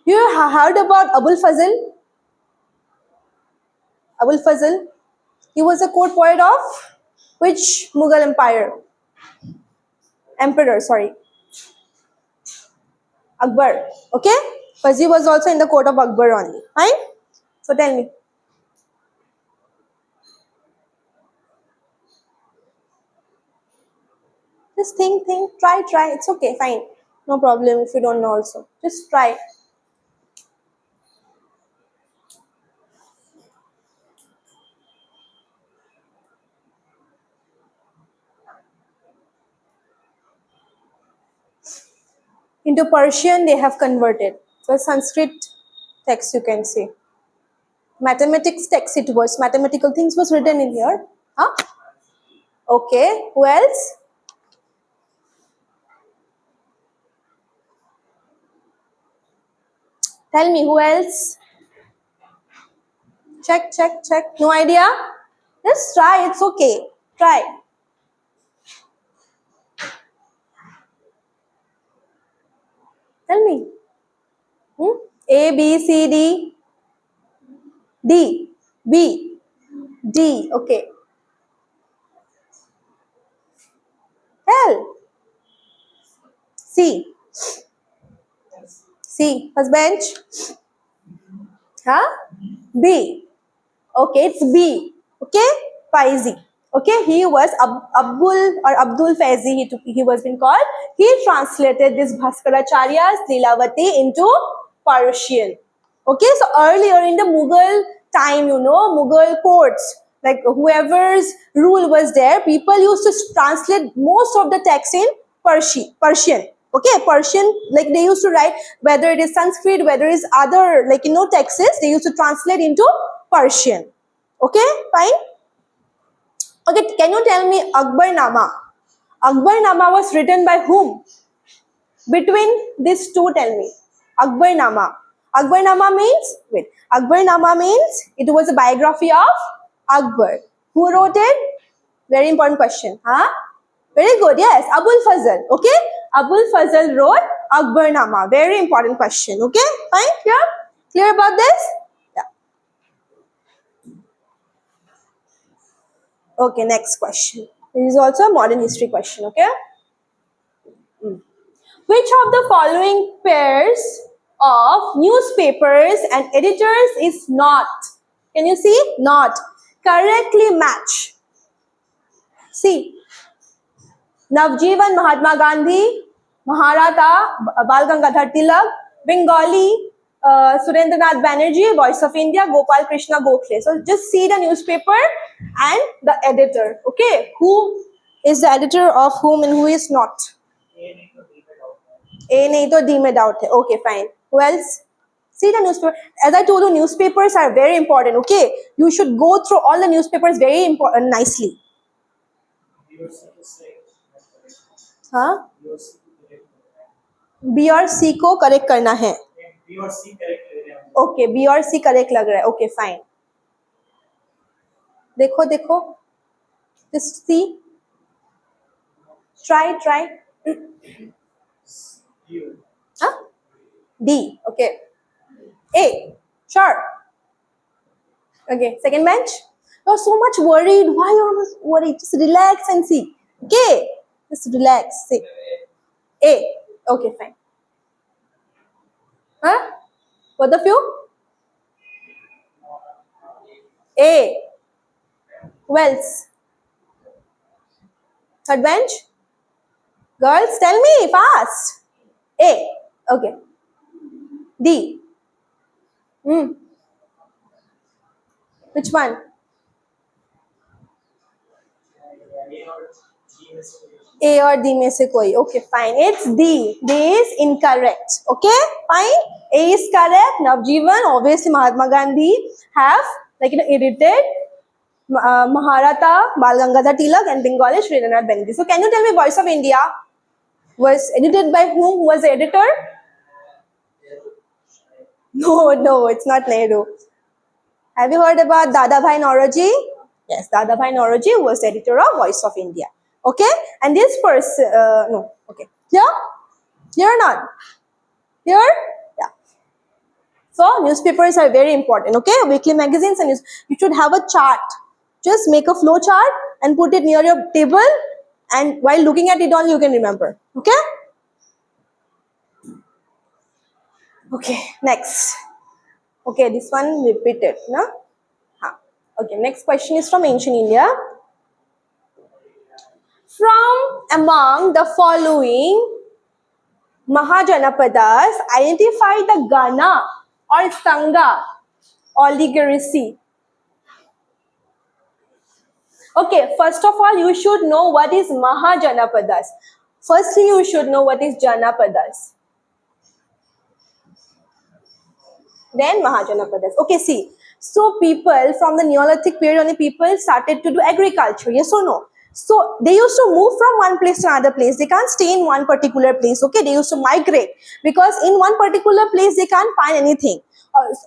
You have heard about Abul Fazl? Abul Fazl. He was a court poet of which Mughal empire? Emperor, sorry. Akbar. Okay? Fazl was also in the court of Akbar only. Fine? So tell me. Just think, try. It's okay, fine. No problem if you don't know also. Just try. Into Persian they have converted. So Sanskrit text you can say. Mathematics text it was. Mathematical things was written in here. Huh? Okay. Who else? Tell me who else? Check. No idea? Just try. It's okay. Try. Tell me. A, B, C, D. D. B. D. Okay. Tell. C. C. First bench. Huh? B. Okay, it's B. Okay, Faizi. Okay, he was Abdul Faizi, he was been called. He translated this Bhaskaracharya's Leelavati into Persian. Okay, so earlier in the Mughal time, Mughal courts, like whoever's rule was there, people used to translate most of the text in Persian. Okay, Persian, like they used to write, whether it is Sanskrit, whether it is other, texts, they used to translate into Persian. Okay, fine. Okay, can you tell me Akbarnama? Akbarnama was written by whom? Between these two, tell me. Akbarnama. Akbarnama means, Akbarnama means it was a biography of Akbar. Who wrote it? Very important question. Huh? Very good. Yes, Abul Fazl. Okay, Abul Fazl wrote Akbarnama. Very important question. Okay, fine. Clear about this? Yeah. Okay, next question. This is also a modern history question. Okay. Which of the following pairs of newspapers and editors is not. Can you see? Not. Correctly match. See. Navjeevan Mahatma Gandhi, Maharatha Bal Gangadhar Tilak, Bengali Surendranath Banerjee, Voice of India, Gopal Krishna Gokhale. So just see the newspaper and the editor. Okay, who is the editor of whom and who is not? A nahi to D mein doubt hai. Okay, fine. Who else? See the newspaper. As I told you, newspapers are very important. Okay, you should go through all the newspapers very important nicely. हाँ B और सी को correct करना है okay B और C correct लग रहा है okay fine देखो देखो दिस सी ट्राई हाँ D okay A sure okay second bench you are so much worried why you are worried just relax and see okay just relax see A. Okay, fine. Huh? Both of you? A. Who else? Third bench? Girls, tell me fast. A. Okay. D. Which one? A or D में से कोई okay fine it's D. D is incorrect okay fine A is correct Navjeevan obviously Mahatma Gandhi have edited Maharatha Bal Gangadhar Tilak and Bengali Surendranath Banerjee. So can you tell me Voice of India was edited by whom? Who was the editor? No it's not Nehru. Have you heard about Dadabhai Naoroji? Yes, Dadabhai Naoroji was the editor of Voice of India. Okay, and this person, no, okay, here or not? Here? Yeah. So, newspapers are very important, okay? Weekly magazines and you should have a chart. Just make a flow chart and put it near your table and while looking at it all, you can remember, okay? Okay, next. Okay, this one repeated, no? Okay, next question is from ancient India. From among the following Mahajanapadas, identify the Gana or Sangha oligarchy. Okay, first of all, you should know what is Mahajanapadas. Firstly, you should know what is Janapadas. Then Mahajanapadas. Okay, see. So people from the Neolithic period, only people started to do agriculture. Yes or no? So they used to move from one place to another place. They can't stay in one particular place. Okay, they used to migrate because in one particular place they can't find anything.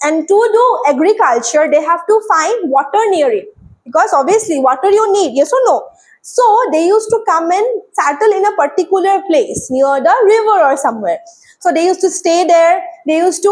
And to do agriculture, they have to find water near it because obviously water you need. Yes or no? So they used to come and settle in a particular place near the river or somewhere. So they used to stay there. They used to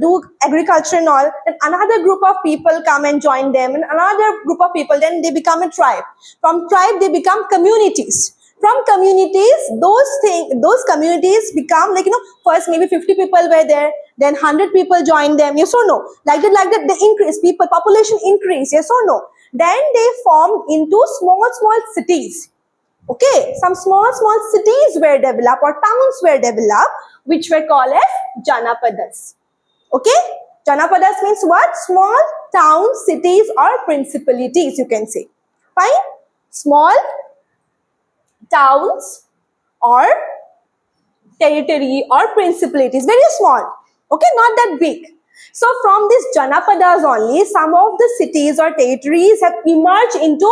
do agriculture and all. And another group of people come and join them. And another group of people, then they become a tribe. From tribe, they become communities. From communities, those communities become first maybe 50 people were there. Then 100 people joined them. Yes or no? Like that, they increase. Population increase. Yes or no? Then they formed into small cities. Okay, some small cities were developed or towns were developed which were called as Janapadas. Okay, Janapadas means what? Small towns, cities or principalities you can say. Fine, small towns or territory or principalities, very small. Okay, not that big. So from these Janapadas only, some of the cities or territories have emerged into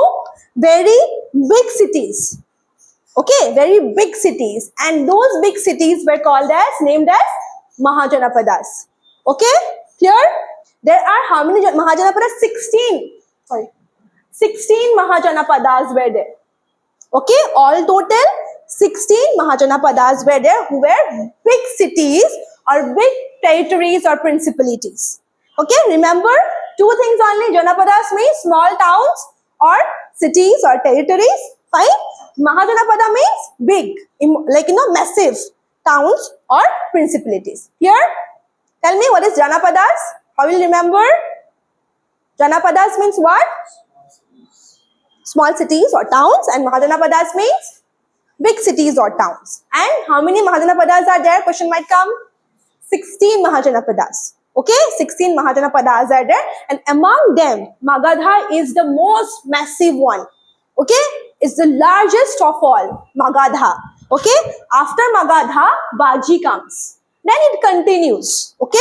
very big cities. Okay, very big cities. And those big cities were named as Mahajanapadas. Okay, here there are how many Mahajanapadas? 16 Mahajanapadas were there. Okay, all total 16 Mahajanapadas were there who were big cities or big territories or principalities. Okay, remember two things only. Janapadas means small towns or cities or territories. Fine. Mahajanapada means big, massive. towns or principalities. Here, tell me what is Janapadas? How will you remember? Janapadas means what? Small cities or towns, and Mahajanapadas means big cities or towns. And how many Mahajanapadas are there? Question might come. 16 Mahajanapadas. Okay, 16 Mahajanapadas are there, and among them, Magadha is the most massive one. Okay, it's the largest of all, Magadha. Okay, after Magadha, Baji comes. Then it continues. Okay,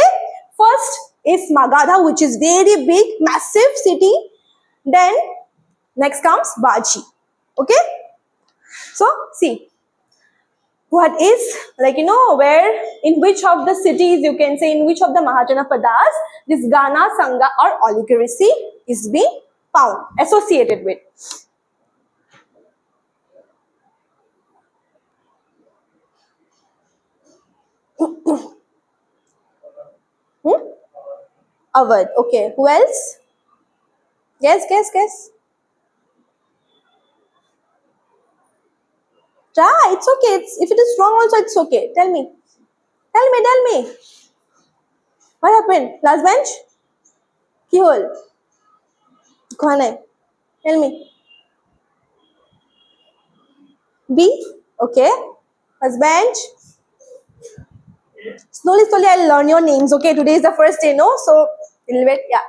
first is Magadha, which is very big, massive city. Then next comes Baji. Okay, so see, what is, like, where, in which of the cities, you can say, in which of the Mahajanapadas this Gana, Sangha or oligarchy is being found, associated with. Hmm? Awadh. Okay, who else? Guess. Try, it's okay. If it is wrong also, it's okay. Tell me. Tell me. What happened? Last bench? Keyhole. कौन है? Tell me. B? Okay. First bench. Slowly, I'll learn your names. Okay, today is the first day, no? So, we'll wait. Yeah.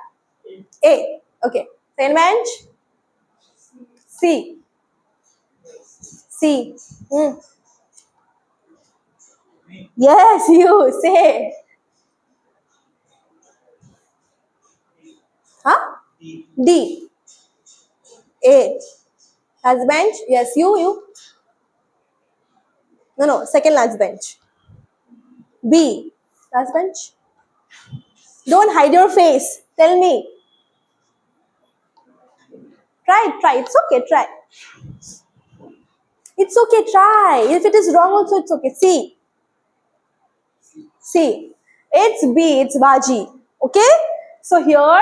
A. Okay. Second bench. C. Hmm. Yes, you say. Huh? D. A. Last bench. Yes, you. No. Second last bench. B. Last bench. Don't hide your face. Tell me. Try. It's okay. Try. It's okay. Try. If it is wrong also, it's okay. C. It's B. It's Baji. Okay. So here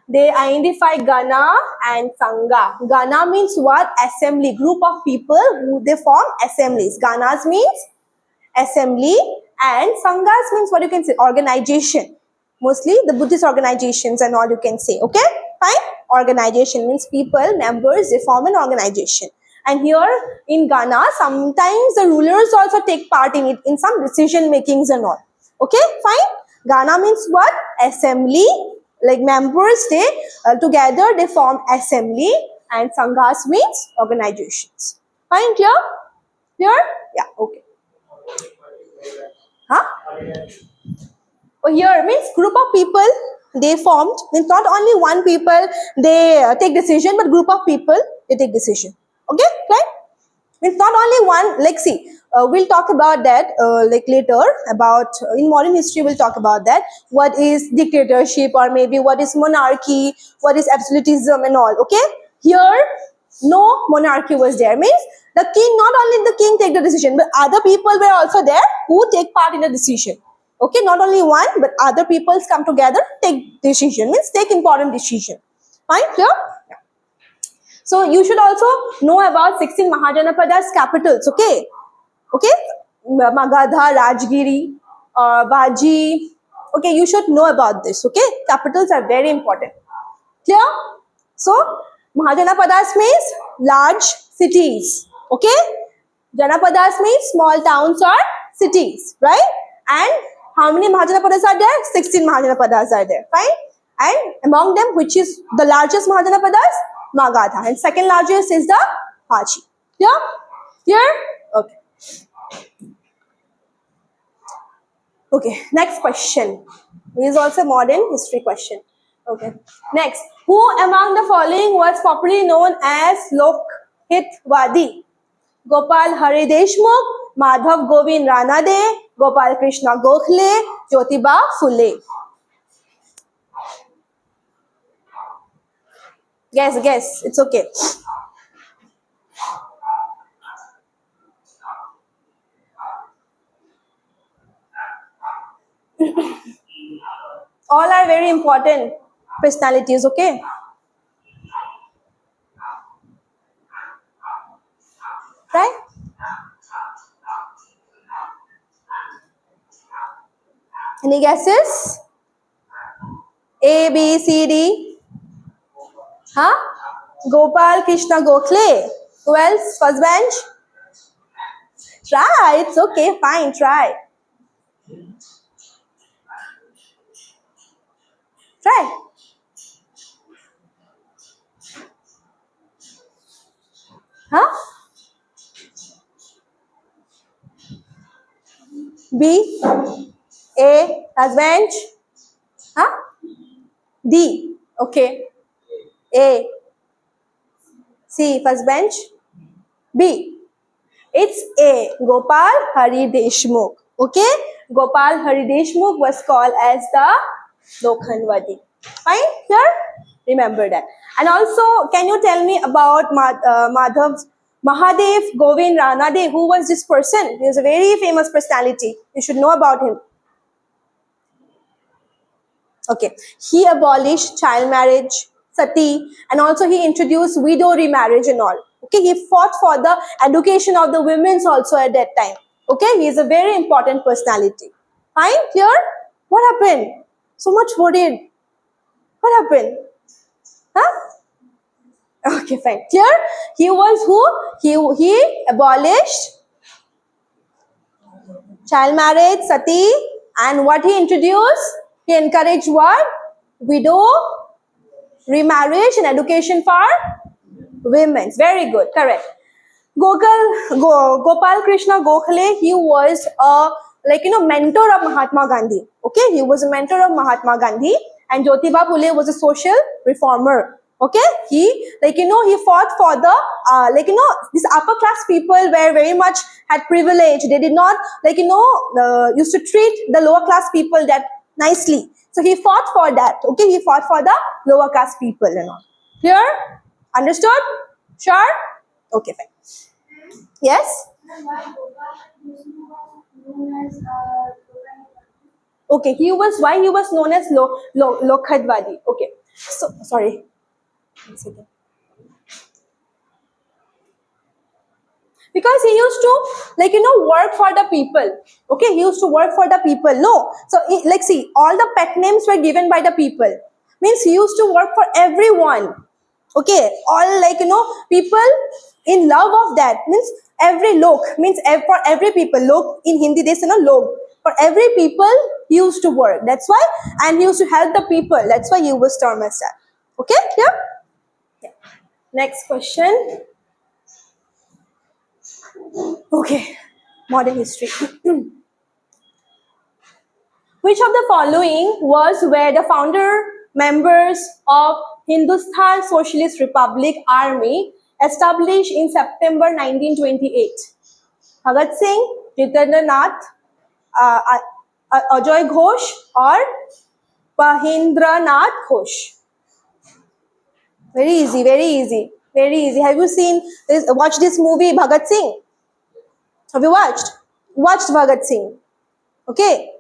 they identify Gana and Sangha. Gana means what? Assembly. Group of people who they form assemblies. Ganas means assembly, and Sanghas means what you can say? Organization. Mostly the Buddhist organizations and all you can say. Okay, fine. Organization means people, members, they form an organization. And here in Ghana, sometimes the rulers also take part in it, in some decision makings and all. Okay, fine. Ghana means what? Assembly. Like members, they together they form assembly, and Sanghas means organizations. Fine, clear? Clear? Yeah, okay. Huh? Oh, here means group of people they formed, means not only one people they take decision, but group of people they take decision. Okay, right? Means not only one, like see, we'll talk about that like later about in modern history we'll talk about that. What is dictatorship, or maybe what is monarchy, what is absolutism and all. Okay, here no monarchy was there, means the king, not only the king take the decision, but other people were also there who take part in the decision. Okay, not only one, but other peoples come together, take decision, means take important decision. Fine, clear? Yeah. So you should also know about 16 Mahajanapadas capitals. Okay, Magadha, Rajgiri, Baji. Okay, you should know about this. Okay, capitals are very important. Clear? So Mahajanapadas means large cities. Okay, Janapadas means small towns or cities, right? And how many Mahajanapadas are there? 16 Mahajanapadas are there, fine? And among them, which is the largest Mahajanapadas? Magadha. And second largest is the Baji. Clear? Clear? Okay. Okay, next question. This is also a modern history question. Okay. Next, who among the following was popularly known as Lokhitwadi? Gopal Hari Deshmukh, Madhav Govind Ranade, Gopal Krishna Gokhale, Jyotiba Phule. Guess. It's okay. All are very important personalities, okay? Right? Any guesses? A, B, C, D. Huh? Gopal Krishna Gokhale. Who else? First bench? Try. It's okay. Fine. Try. Try. Huh? B. A. First bench. Huh? D. Okay. A. C. First bench. B. It's A. Gopal Hari Deshmukh. Okay? Gopal Hari Deshmukh was called as the Lokhandwadi. Fine? Here? Remember that. And also, can you tell me about Mahadev Govind Ranade? Who was this person? He was a very famous personality. You should know about him. Okay. He abolished child marriage, sati, and also he introduced widow remarriage and all. Okay. He fought for the education of the women's also at that time. Okay. He is a very important personality. Fine? Here? What happened? So much worried. What happened? Huh? Okay, fine. Clear? He was who? He abolished child marriage, sati, and what he introduced? He encouraged what? Widow remarriage and education for women. Very good, correct. Gopal Krishna Gokhale, he was a mentor of Mahatma Gandhi. Okay, he was a mentor of Mahatma Gandhi, and Jyotiba Phule was a social reformer. Okay, he he fought for the these upper class people were very much had privilege. They did not used to treat the lower class people that nicely. So he fought for that. Okay, he fought for the lower class people and all. Clear? Understood? Sure? Okay, fine. Yes? And why Gopal Krishna was known as Okay, why he was known as Lokhadwadi. Okay, so sorry. One second. Because he used to work for the people. Okay, he used to work for the people. No, so see, all the pet names were given by the people. Means he used to work for everyone. Okay, all people in love of that. Means every lok means for every people. Lok in Hindi they say no log. For every people he used to work. That's why, and he used to help the people. That's why he was termed as that. Okay, yeah. Next question. Okay, modern history. Which of the following was where the founder members of Hindustan Socialist Republic Army established in September 1928? Bhagat Singh, Jitendra Nath, Ajoy Ghosh, or Pahindra Nath Ghosh? Very easy, very easy, very easy. Have you seen this? Watch this movie, Bhagat Singh? Have you watched? Watched Bhagat Singh? Okay.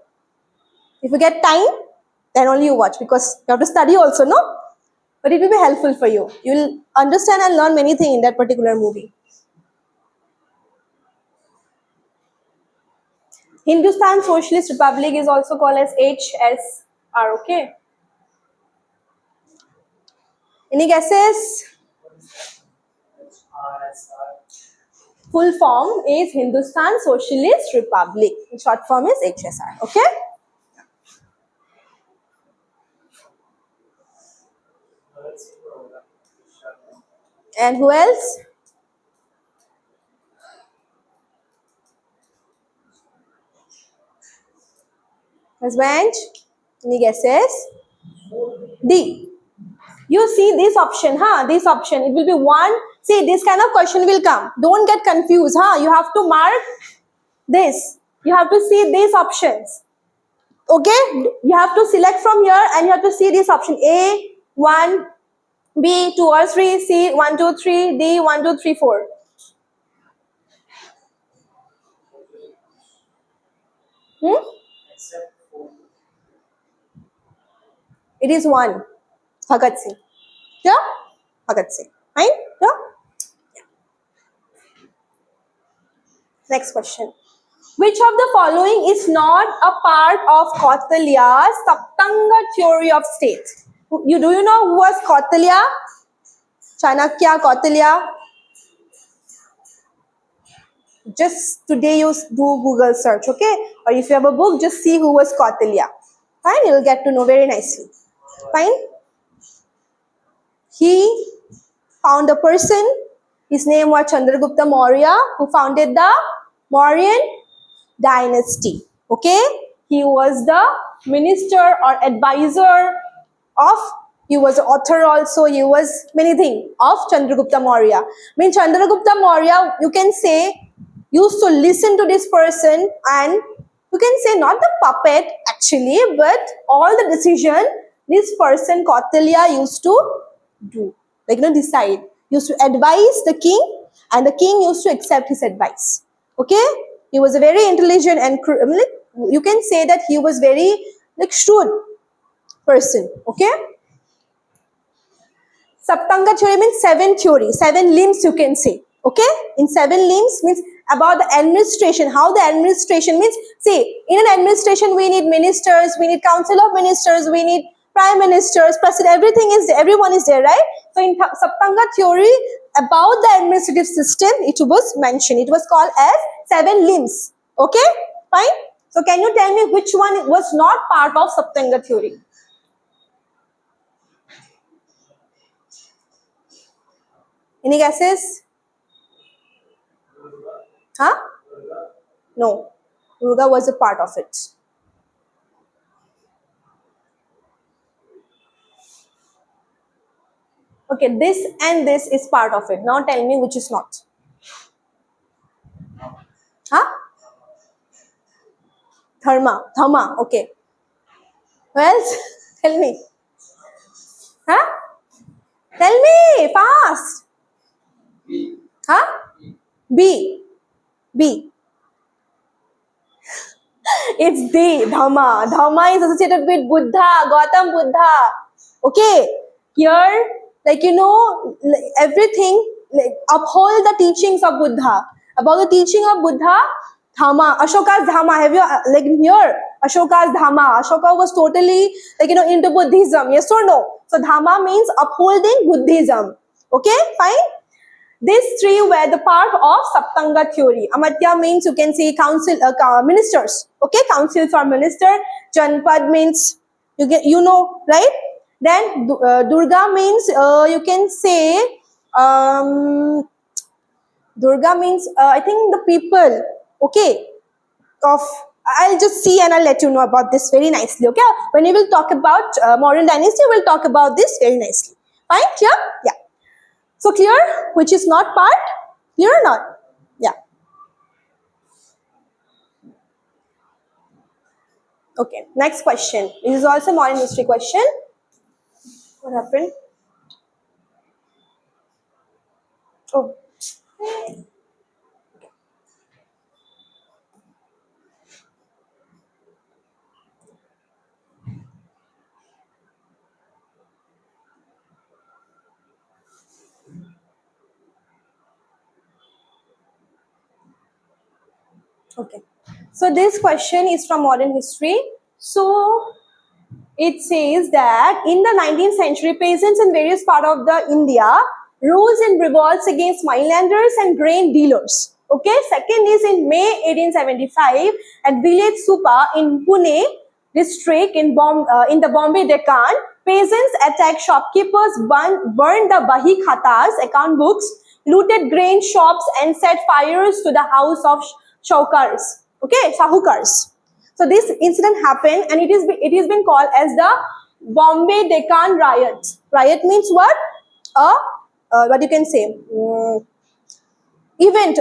If you get time, then only you watch, because you have to study also, no? But it will be helpful for you. You will understand and learn many things in that particular movie. Hindustan Socialist Republic is also called as HSR, okay? Any guesses? Full form is Hindustan Socialist Republic. Short form is HSR, okay? And who else? Husband? Any guesses? D. You see this option, huh? This option. It will be one. See, this kind of question will come. Don't get confused, huh? You have to mark this. You have to see these options. Okay? You have to select from here and you have to see this option. A, 1, B, 2 or 3, C, 1, 2, 3, D, 1, 2, 3, 4. Except for It is 1. Bhagat Singh. Yeah? Bhagat Singh. Fine? Yeah? Next question. Which of the following is not a part of Kautilya's Saptanga theory of state? Do you know who was Kautilya? Chanakya, Kautilya? Just today you do Google search, okay? Or if you have a book, just see who was Kautilya. Fine, you will get to know very nicely. Fine? He found a person, his name was Chandragupta Maurya, who founded the Mauryan dynasty. Okay? He was the minister or advisor of, he was author also, he was many things of Chandragupta Maurya. I mean, Chandragupta Maurya, you can say, used to listen to this person, and you can say not the puppet actually, but all the decision this person Kautilya used to do, like decide, used to advise the king, and the king used to accept his advice. Okay, he was a very intelligent and you can say that he was very shrewd person. Okay, Saptanga theory means seven theory, seven limbs you can say. Okay, in seven limbs means about the administration, how the administration means, see, in an administration we need ministers, we need council of ministers, we need prime ministers, president, everything is there, everyone is there, right? So in Saptanga theory about the administrative system, it was mentioned, it was called as seven limbs. Okay, fine. So can you tell me which one was not part of Saptanga theory? Any guesses? Huh? No. Ruga was a part of it. Okay, this and this is part of it. Now tell me which is not. Huh? Dharma. Okay. Well, tell me. Huh? Tell me fast. Huh? B. It's D. Dhamma. Dhamma is associated with Buddha, Gautam Buddha. Okay. Here, everything, uphold the teachings of Buddha. About the teaching of Buddha, Dhamma, Ashoka's Dhamma. Have you, here, Ashoka's Dhamma. Ashoka was totally, into Buddhism. Yes or no? So, Dhamma means upholding Buddhism. Okay, fine? These three were the part of Saptanga theory. Amatya means you can say council, ministers. Okay, councils or minister. Janpad means you know, right? Then Durga means you can say Durga means I think the people. Okay, of I'll just see and I'll let you know about this very nicely. Okay, when we will talk about Mauryan dynasty, we'll talk about this very nicely. Fine, clear? Yeah. So clear? Which is not part? Clear or not? Yeah. Okay. Next question. This is also modern history question. What happened? Oh. Okay. So this question is from modern history. So it says that in the 19th century, peasants in various parts of the India rose in revolts against minelanders and grain dealers. Okay. Second is in May 1875 at village Supa in Pune district in the Bombay Deccan, peasants attacked shopkeepers, burned the Bahi Khatas, account books, looted grain shops and set fires to the house of Shaukars. Okay, Shahukars. So this incident happened and it has been called as the Bombay Deccan riot. Riot means what? What you can say? Event,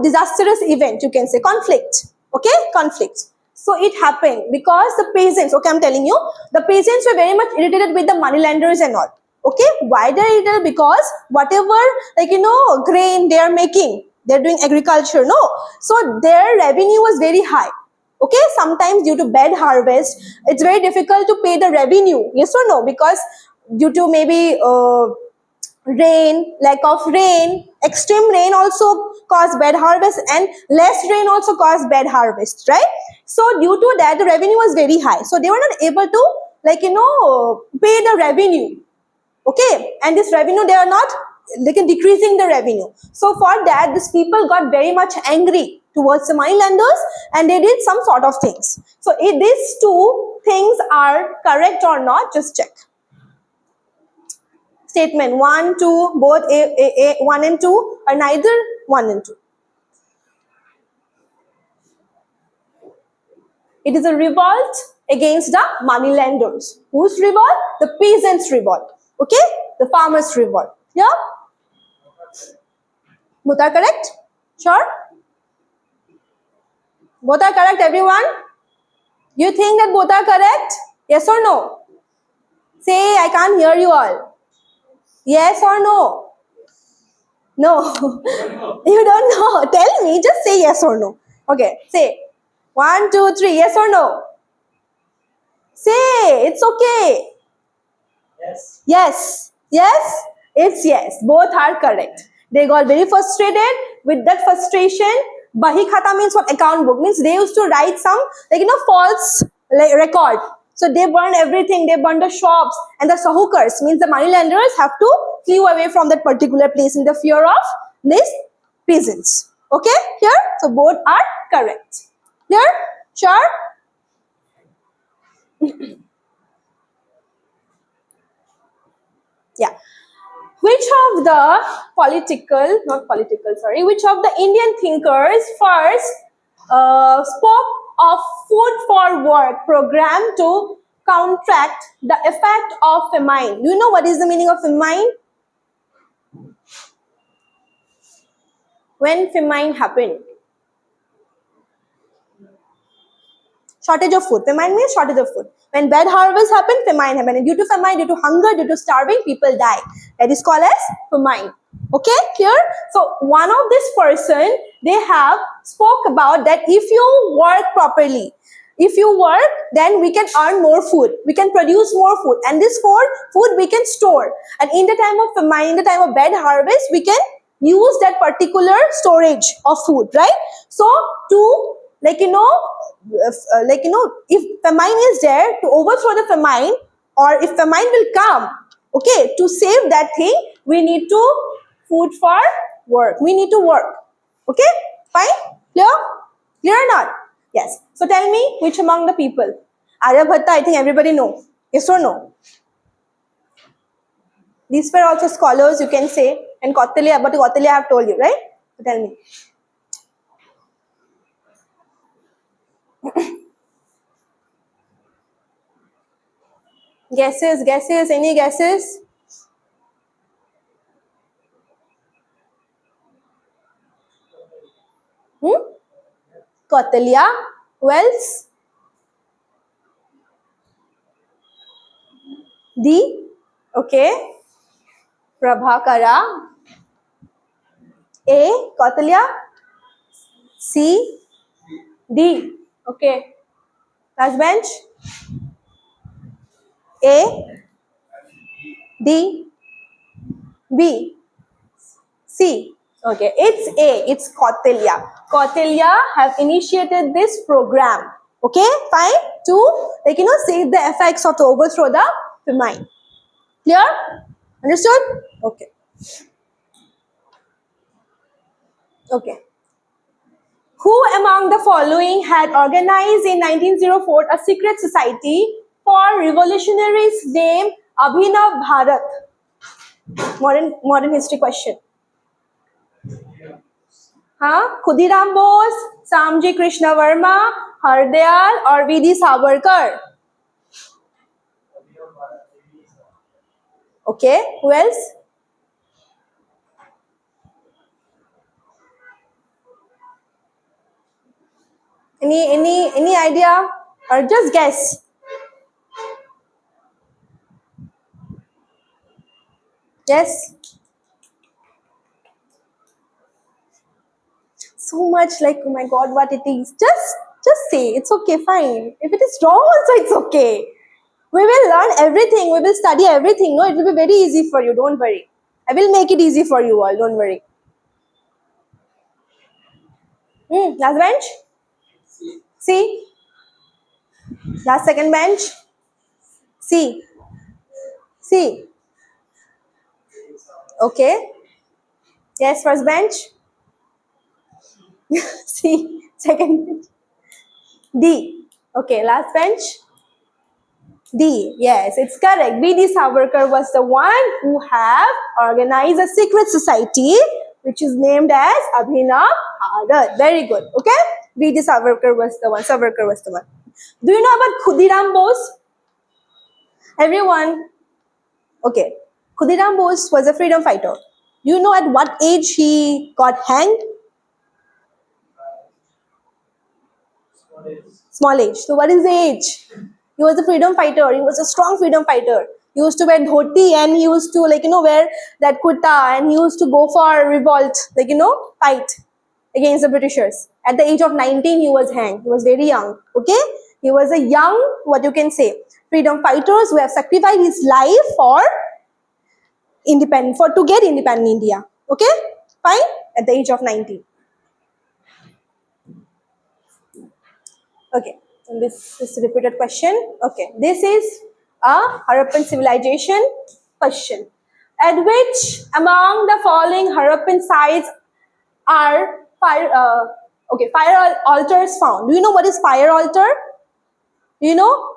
disastrous event, you can say, conflict. Okay, conflict. So it happened because the peasants, okay, I'm telling you, the peasants were very much irritated with the moneylenders and all. Okay, why they're irritated? Because whatever, grain they are making, they're doing agriculture, no? So their revenue was very high. Okay, sometimes due to bad harvest, it's very difficult to pay the revenue, yes or no? Because due to maybe rain, lack of rain, Extreme rain also caused bad harvest, and less rain also caused bad harvest, right? So due to that, the revenue was very high. So they were not able to, pay the revenue. Okay, and this revenue, they are not decreasing the revenue. So for that, these people got very much angry towards the moneylenders, and they did some sort of things. So if these two things are correct or not, just check. Statement 1, 2, both 1 and 2 are neither 1 and 2. It is a revolt against the moneylenders. Whose revolt? The peasants' revolt. Okay? The farmers' revolt. Yeah? Both are correct? Sure? Both are correct, everyone? You think that both are correct? Yes or no? Say, I can't hear you all. Yes or no? No. You don't know. Tell me, just say yes or no. Okay, say 1, 2, 3, yes or no? Say, it's okay. Yes. Yes. Yes? It's yes. Both are correct. They got very frustrated. With that frustration, Bahi Khata means what? Account book. Means they used to write some, false record. So they burned everything. They burned the shops. And the sahukars, means the moneylenders, have to flee away from that particular place in the fear of these peasants. Okay? Here? So both are correct. Clear? Sure? Yeah. Which of the which of the Indian thinkers first spoke of food for work program to counteract the effect of famine? Do you know what is the meaning of famine? When famine happened? Shortage of food. Famine means shortage of food. When bad harvest happened, famine happened. And due to famine, due to hunger, due to starving, people die. That is called as famine. Okay, clear? So one of this person, they have spoke about that if you work properly, if you work, then we can earn more food. We can produce more food. And this food we can store. And in the time of famine, in the time of bad harvest, we can use that particular storage of food, right? So to if famine is there, to overthrow the famine, or if famine will come, okay, to save that thing, we need to food for work. We need to work. Okay, fine, clear? Clear or not? Yes. So tell me, which among the people? Aryabhatta, I think everybody know. Yes or no? These were also scholars, you can say, and Kautilya, but Kautilya I have told you, right? So tell me. Guesses, any guesses? Kautilya, who else? D, okay. Prabhakara, A, Kautilya, C, D, okay. Last bench, A, D, B, C. Okay, it's A, it's Kautilya. Kautilya have initiated this program. Okay, fine, to save the effects of the overthrow the famine. Clear? Understood? Okay. Okay. Who among the following had organized in 1904 a secret society for revolutionaries named Abhinav Bharat? Modern history question. Khudiram Bose, Samji Krishna Verma, Hardayal, or V.D. Savarkar? Okay, who else? Any idea? Or just guess? Yes? So much like, oh my god, what it is. Just say, it's okay, fine. If it is wrong also, it's okay. We will learn everything. We will study everything. No, it will be very easy for you. Don't worry. I will make it easy for you all. Don't worry. Last bench? C. Last second bench? C. C. Okay. Yes, first bench? C. Second bench? D. Okay, last bench? D. Yes, it's correct. B.D. Savarkar was the one who have organized a secret society which is named as Abhinav Bharat. Very good. Okay? B.D. Savarkar was the one. Savarkar was the one. Do you know about Khudiram Bose? Everyone? Okay. Khudiram Bose was a freedom fighter. You know at what age he got hanged? What is Small age. So what is the age? He was a freedom fighter. He was a strong freedom fighter. He used to wear dhoti and he used to wear that kurta and he used to go for revolt, fight against the Britishers. At the age of 19, he was hanged. He was very young. Okay? He was a young, what you can say, freedom fighters who have sacrificed his life for to get independent India. Okay? Fine? At the age of 19. Okay, and this is a repeated question. Okay, this is a Harappan civilization question. At which among the following Harappan sites are fire altars found? Do you know what is fire altar? Do you know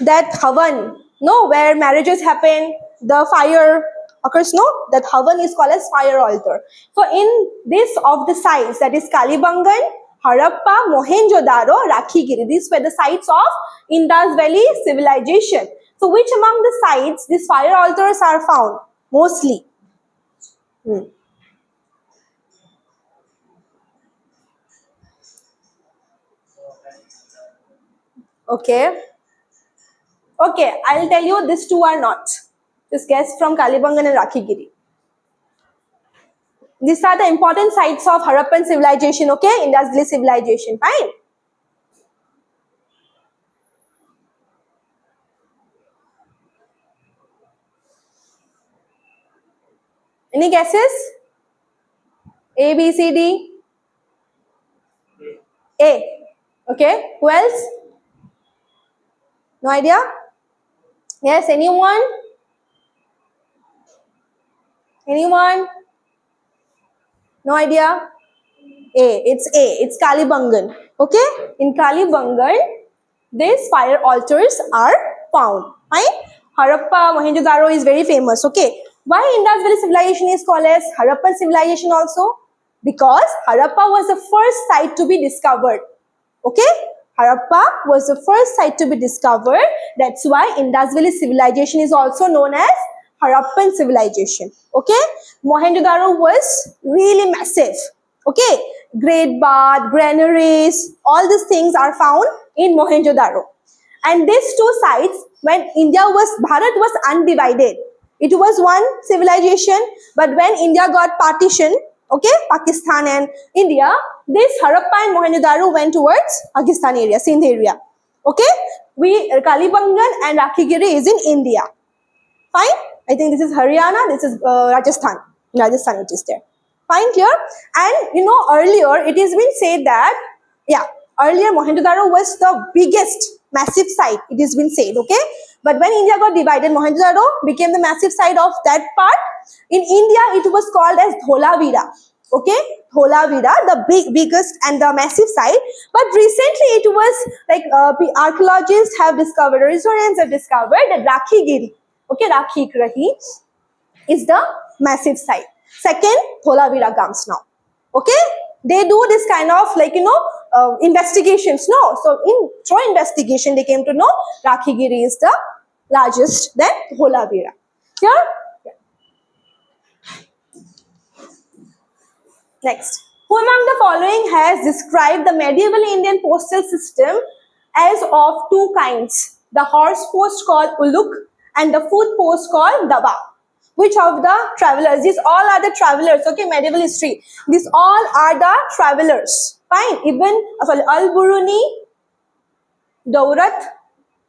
that Havan? No, where marriages happen, the fire occurs. No, that Havan is called as fire altar. So in this of the sites, that is Kalibangan, Harappa, Mohenjo-daro, Rakhigiri. These were the sites of Indus Valley civilization. So which among the sites these fire altars are found? Mostly. Okay. Okay, I'll tell you these two are not. Just guess from Kalibangan and Rakhigiri. These are the important sites of Harappan civilization, okay? Indus Valley civilization, fine. Any guesses? A, B, C, D? A. Okay, who else? No idea? Yes, anyone? Anyone? No idea? A, it's Kalibangan. Okay? In Kalibangan, these fire altars are found. Fine? Harappa, Mohenjo-daro is very famous. Okay? Why Indus Valley civilization is called as Harappan civilization also? Because Harappa was the first site to be discovered. Okay? Harappa was the first site to be discovered. That's why Indus Valley civilization is also known as Harappan civilization. Okay? Mohenjo-daro was really massive. Okay? Great bath, granaries, all these things are found in Mohenjo-daro. And these two sites, when Bharat was undivided, it was one civilization, but when India got partition, okay, Pakistan and India, this Harappa and Mohenjo-daro went towards Pakistan area, Sindh area. Okay, Kalibangan and Rakhigiri is in India. Fine, I think this is Haryana, this is Rajasthan. In Rajasthan it is there. Fine, clear? And earlier it has been said that, earlier Mohenjo-daro was the biggest massive site, it has been said, okay? But when India got divided, Mohenjo-daro became the massive site of that part. In India, it was called as Dholavira. Okay, Dholavira, the biggest and the massive site. But recently, it was like archaeologists have discovered, or historians have discovered that Rakhigiri, okay, Rakhigiri is the massive site. Second, Dholavira comes now. Okay, they do this kind of investigations. No, so through investigation, they came to know Rakhigiri is the largest than Dholavira. Clear? Yeah. Next, who among the following has described the medieval Indian postal system as of two kinds? The horse post called Uluk and the foot post called Daba. Which of the travelers? These all are the travelers, okay, medieval history. These all are the travelers. Fine. Al-Buruni, Daurat,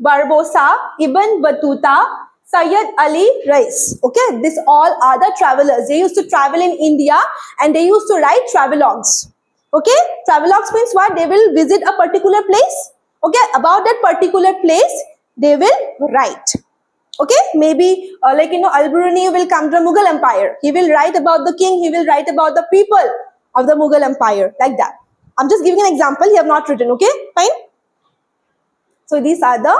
Barbosa, Ibn Battuta, Sayyid Ali Rais. Okay, these all are the travelers. They used to travel in India and they used to write travelogues. Okay, travelogues means what? They will visit a particular place. Okay, about that particular place, they will write. Okay, maybe Al-Biruni will come to the Mughal Empire. He will write about the king. He will write about the people of the Mughal Empire, like that. I'm just giving an example. He have not written. Okay, fine. So these are the,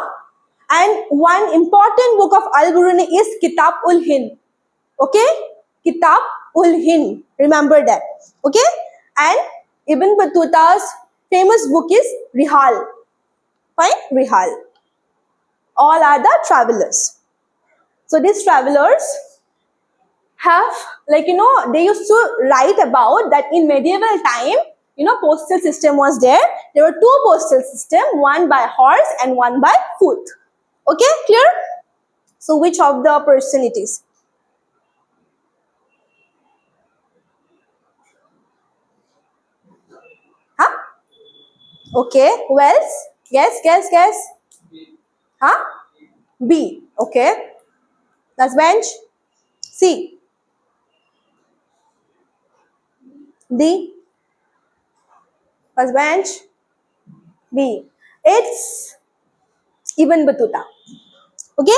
and one important book of Al-Biruni is Kitab ul Hind. Okay, Kitab ul Hind. Remember that. Okay, and Ibn Battuta's famous book is Rihal. Fine, Rihal. All are the travelers. So these travelers have, they used to write about that in medieval time, postal system was there. There were two postal system, one by horse and one by foot. Okay, clear? So which of the person it is? Huh? Okay, who else? Guess. Huh? B. Okay. That's bench. C. D. First bench. B. It's Ibn Battuta. Okay?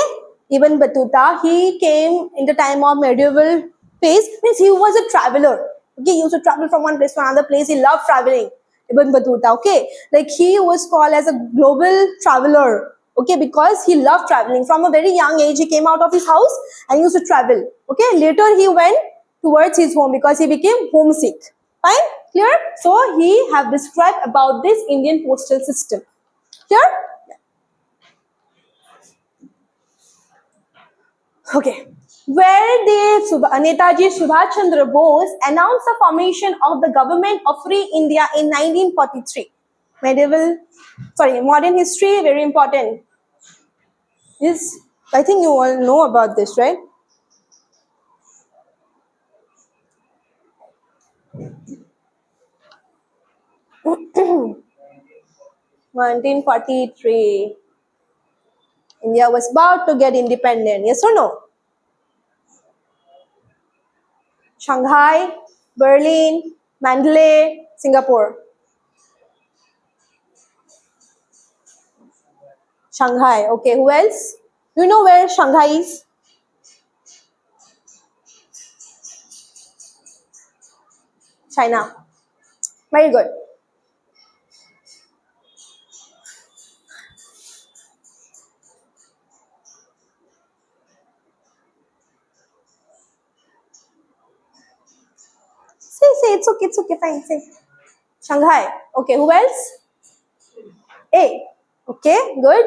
Ibn Battuta, he came in the time of medieval phase, means he was a traveler. Okay, he used to travel from one place to another place. He loved traveling. Ibn Battuta, okay? Like he was called as a global traveler. Okay, because he loved traveling. From a very young age, he came out of his house and used to travel. Okay, later he went towards his home because he became homesick. Fine? Clear? So he have described about this Indian postal system. Clear? Okay. Where Netaji Subhash Chandra Bose announced the formation of the government of Free India in 1943. Modern history, very important. Yes, I think you all know about this, right? Nineteen 1943. India was about to get independent. Yes or no? Shanghai, Berlin, Mandalay, Singapore. Shanghai. Okay, who else? Do you know where Shanghai is? China. Very good. Say, it's okay, fine, say. Shanghai. Okay, who else? A. Okay, good.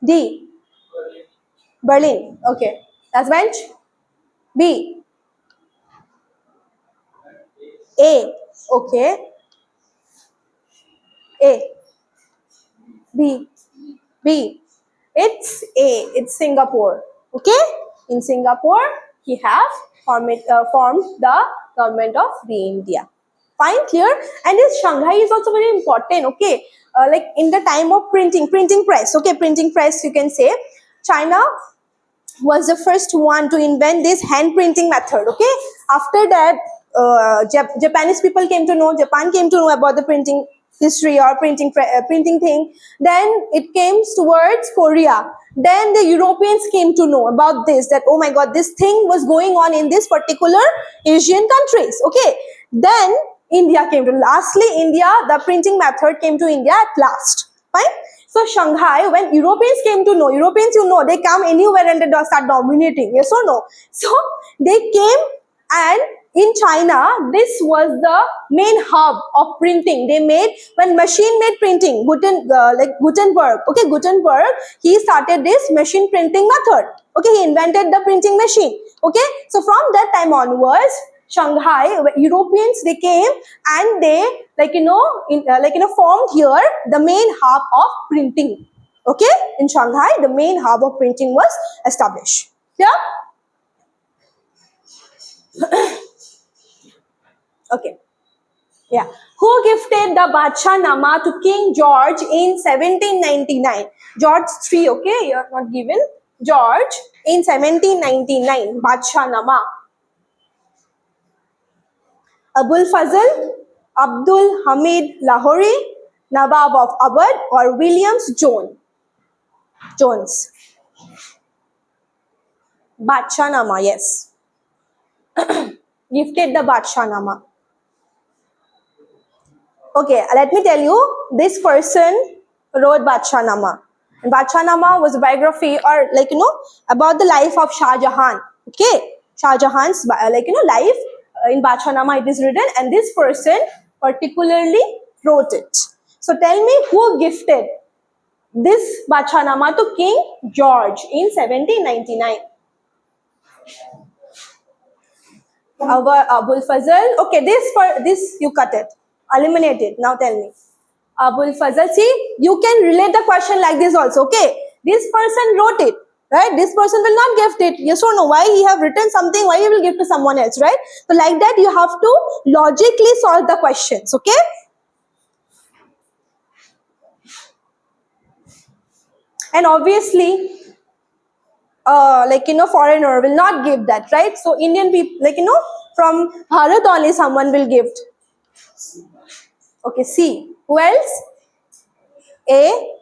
D. Berlin. Okay, that's bench. B. A. Okay. A. B. B. It's A. It's Singapore. Okay. In Singapore, he have formed the government of Free India. Fine, clear. And this Shanghai is also very important. Okay. Like in the time of printing press. Okay, printing press. You can say China was the first one to invent this hand printing method. Okay, after that Japanese people came to know, Japan came to know about the printing history or printing thing. Then it came towards Korea. Then the Europeans came to know about this, that oh my god, this thing was going on in this particular Asian countries. Okay, then India came to, lastly India, the printing method came to India at last. Fine. So Shanghai, when Europeans came to know, Europeans, they come anywhere and they start dominating. Yes or no? So they came, and in China, this was the main hub of printing. They made, when machine made printing, Gutenberg. Okay, Gutenberg, he started this machine printing method. Okay, he invented the printing machine. Okay, so from that time onwards, Shanghai, Europeans, they came and they formed here the main hub of printing. Okay, in Shanghai, the main hub of printing was established. Yeah. Okay. Yeah. Who gifted the Badshah Nama to King George in 1799? George III. Okay, you are not given. George in 1799. Badshah Nama. Abul Fazl, Abdul Hamid Lahori, Nawab of Awadh, or Williams Jones. Badshah Nama, yes. Gifted the Badshah Nama. Okay, let me tell you, this person wrote Badshah Nama. And Badshah Nama was a biography, or about the life of Shah Jahan. Okay, Shah Jahan's life in Badshah Nama it is written, and this person particularly wrote it. So tell me, who gifted this Badshah Nama to King George in 1799? Abul Fazl. Okay, this you cut it, eliminate it. Now tell me, Abul Fazl. See, you can relate the question like this also. Okay, this person wrote it, right? This person will not gift it. Yes or no? Why he have written something? Why he will give to someone else, right? So like that, you have to logically solve the questions. Okay. And obviously, foreigner will not give that, right? So Indian people, from Bharat only someone will gift. Okay, C. Who else? A.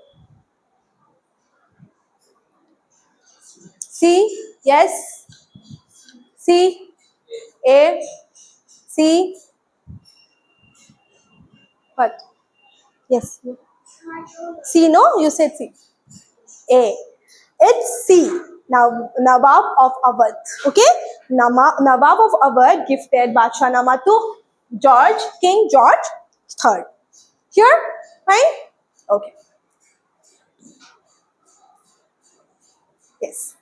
C. Yes. C. A. C. What? Yes. C. No, you said C. A. It's C. Now, Nawab of Awadh. Okay? Nawab of Awadh gifted Badshah Nama to King George III. Here? Fine? Okay. Yes.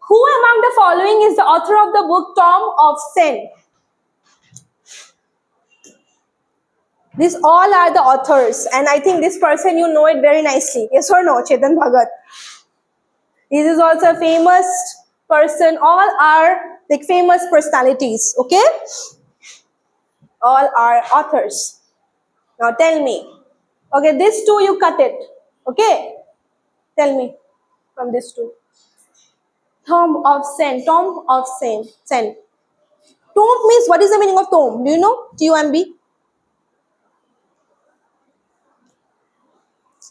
Who among the following is the author of the book Tom of Sen? These all are the authors, and I think this person you know it very nicely. Yes or no, Chetan Bhagat? This is also a famous person. All are like famous personalities, okay? All are authors. Now tell me. Okay, this two you cut it. Okay? Tell me from this two. Tom of Sen. Tom of Sen. Tomb means, what is the meaning of tomb? Do you know? T-U-M-B.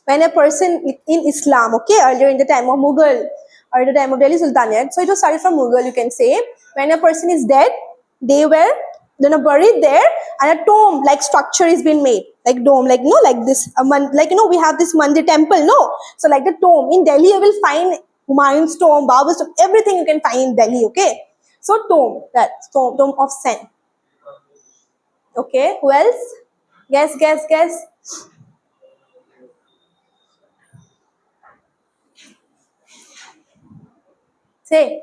When a person in Islam, okay, earlier in the time of Mughal, or the time of Delhi Sultanate, so it was started from Mughal, you can say. When a person is dead, they were buried there, and a tomb like structure is being made, like dome, like like this, we have this Mandir temple, no? So like the tomb in Delhi, you will find Humayun's tomb, Babur's tomb, everything you can find in Delhi, okay? So tomb, tomb of Sen. Okay, who else? Guess. Say.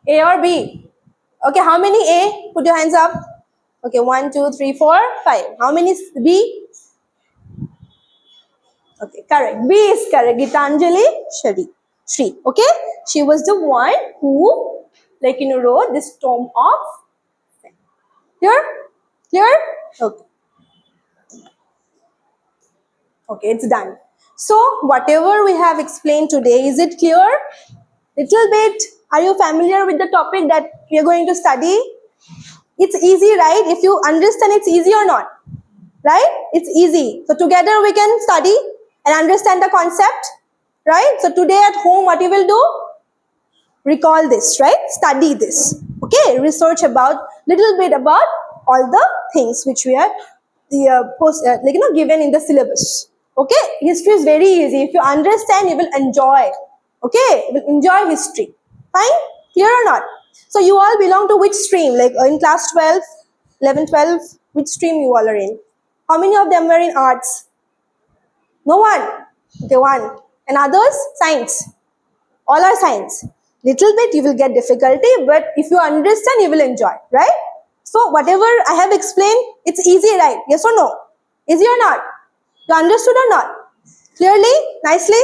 A or B? Okay, how many A? Put your hands up. Okay, 1, 2, 3, 4, 5. How many B? Okay, correct. B is correct. Gitanjali Shri. Okay, she was the one who, wrote this Tome of Sen. Clear? Okay. Okay, it's done. So, whatever we have explained today, is it clear? Little bit. Are you familiar with the topic that we are going to study? It's easy, right? If you understand, it's easy or not? Right? It's easy. So together we can study and understand the concept, right? So today at home, what you will do? Recall this, right? Study this. Okay? Research little bit about all the things which we are given in the syllabus. Okay? History is very easy. If you understand, you will enjoy. Okay? You will enjoy history. Fine? Clear or not? So you all belong to which stream? Like in class 12, 11, 12, which stream you all are in? How many of them were in arts? No one. Okay, one. And others? Science. All are science. Little bit you will get difficulty, but if you understand, you will enjoy, right? So whatever I have explained, it's easy, right? Yes or no? Easy or not? You understood or not? Clearly? Nicely?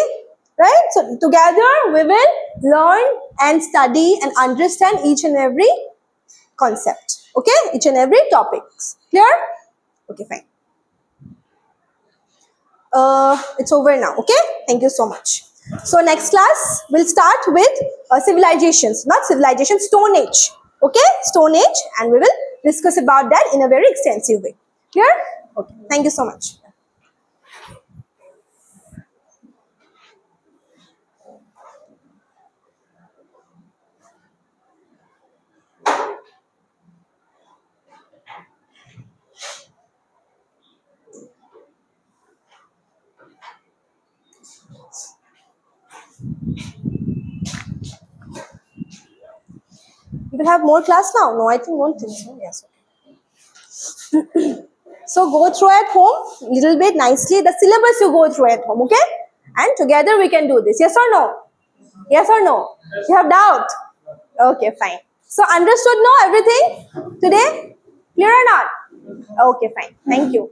Right? So together we will learn and study and understand each and every concept. Okay? Each and every topic. Clear? Okay, fine. It's over now. Okay? Thank you so much. So next class, we'll start with civilizations. Not civilization, Stone Age. Okay? Stone Age, and we will discuss about that in a very extensive way. Clear? Okay. Thank you so much. You will have more class now? No, I think won't think so. Yes. So go through at home little bit nicely. The syllabus you go through at home, okay? And together we can do this. Yes or no? Yes or no? You have doubt? Okay, fine. So understood no everything today? Clear or not? Okay, fine. Thank you.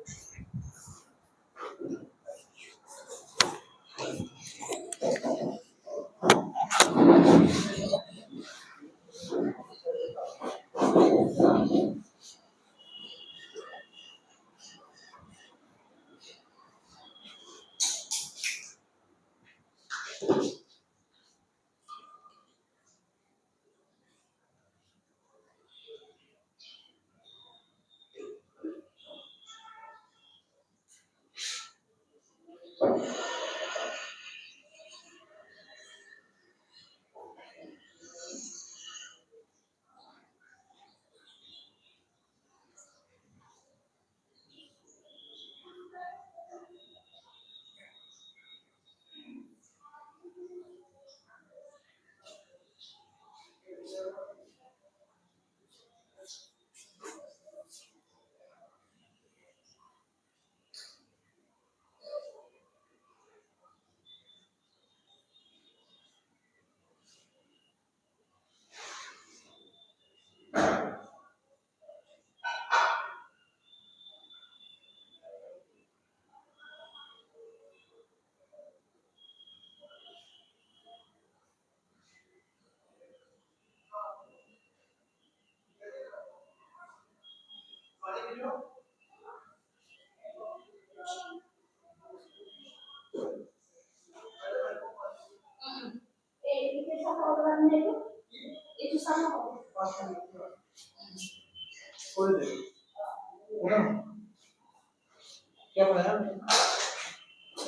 क्या पढ़ाया?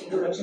Introduction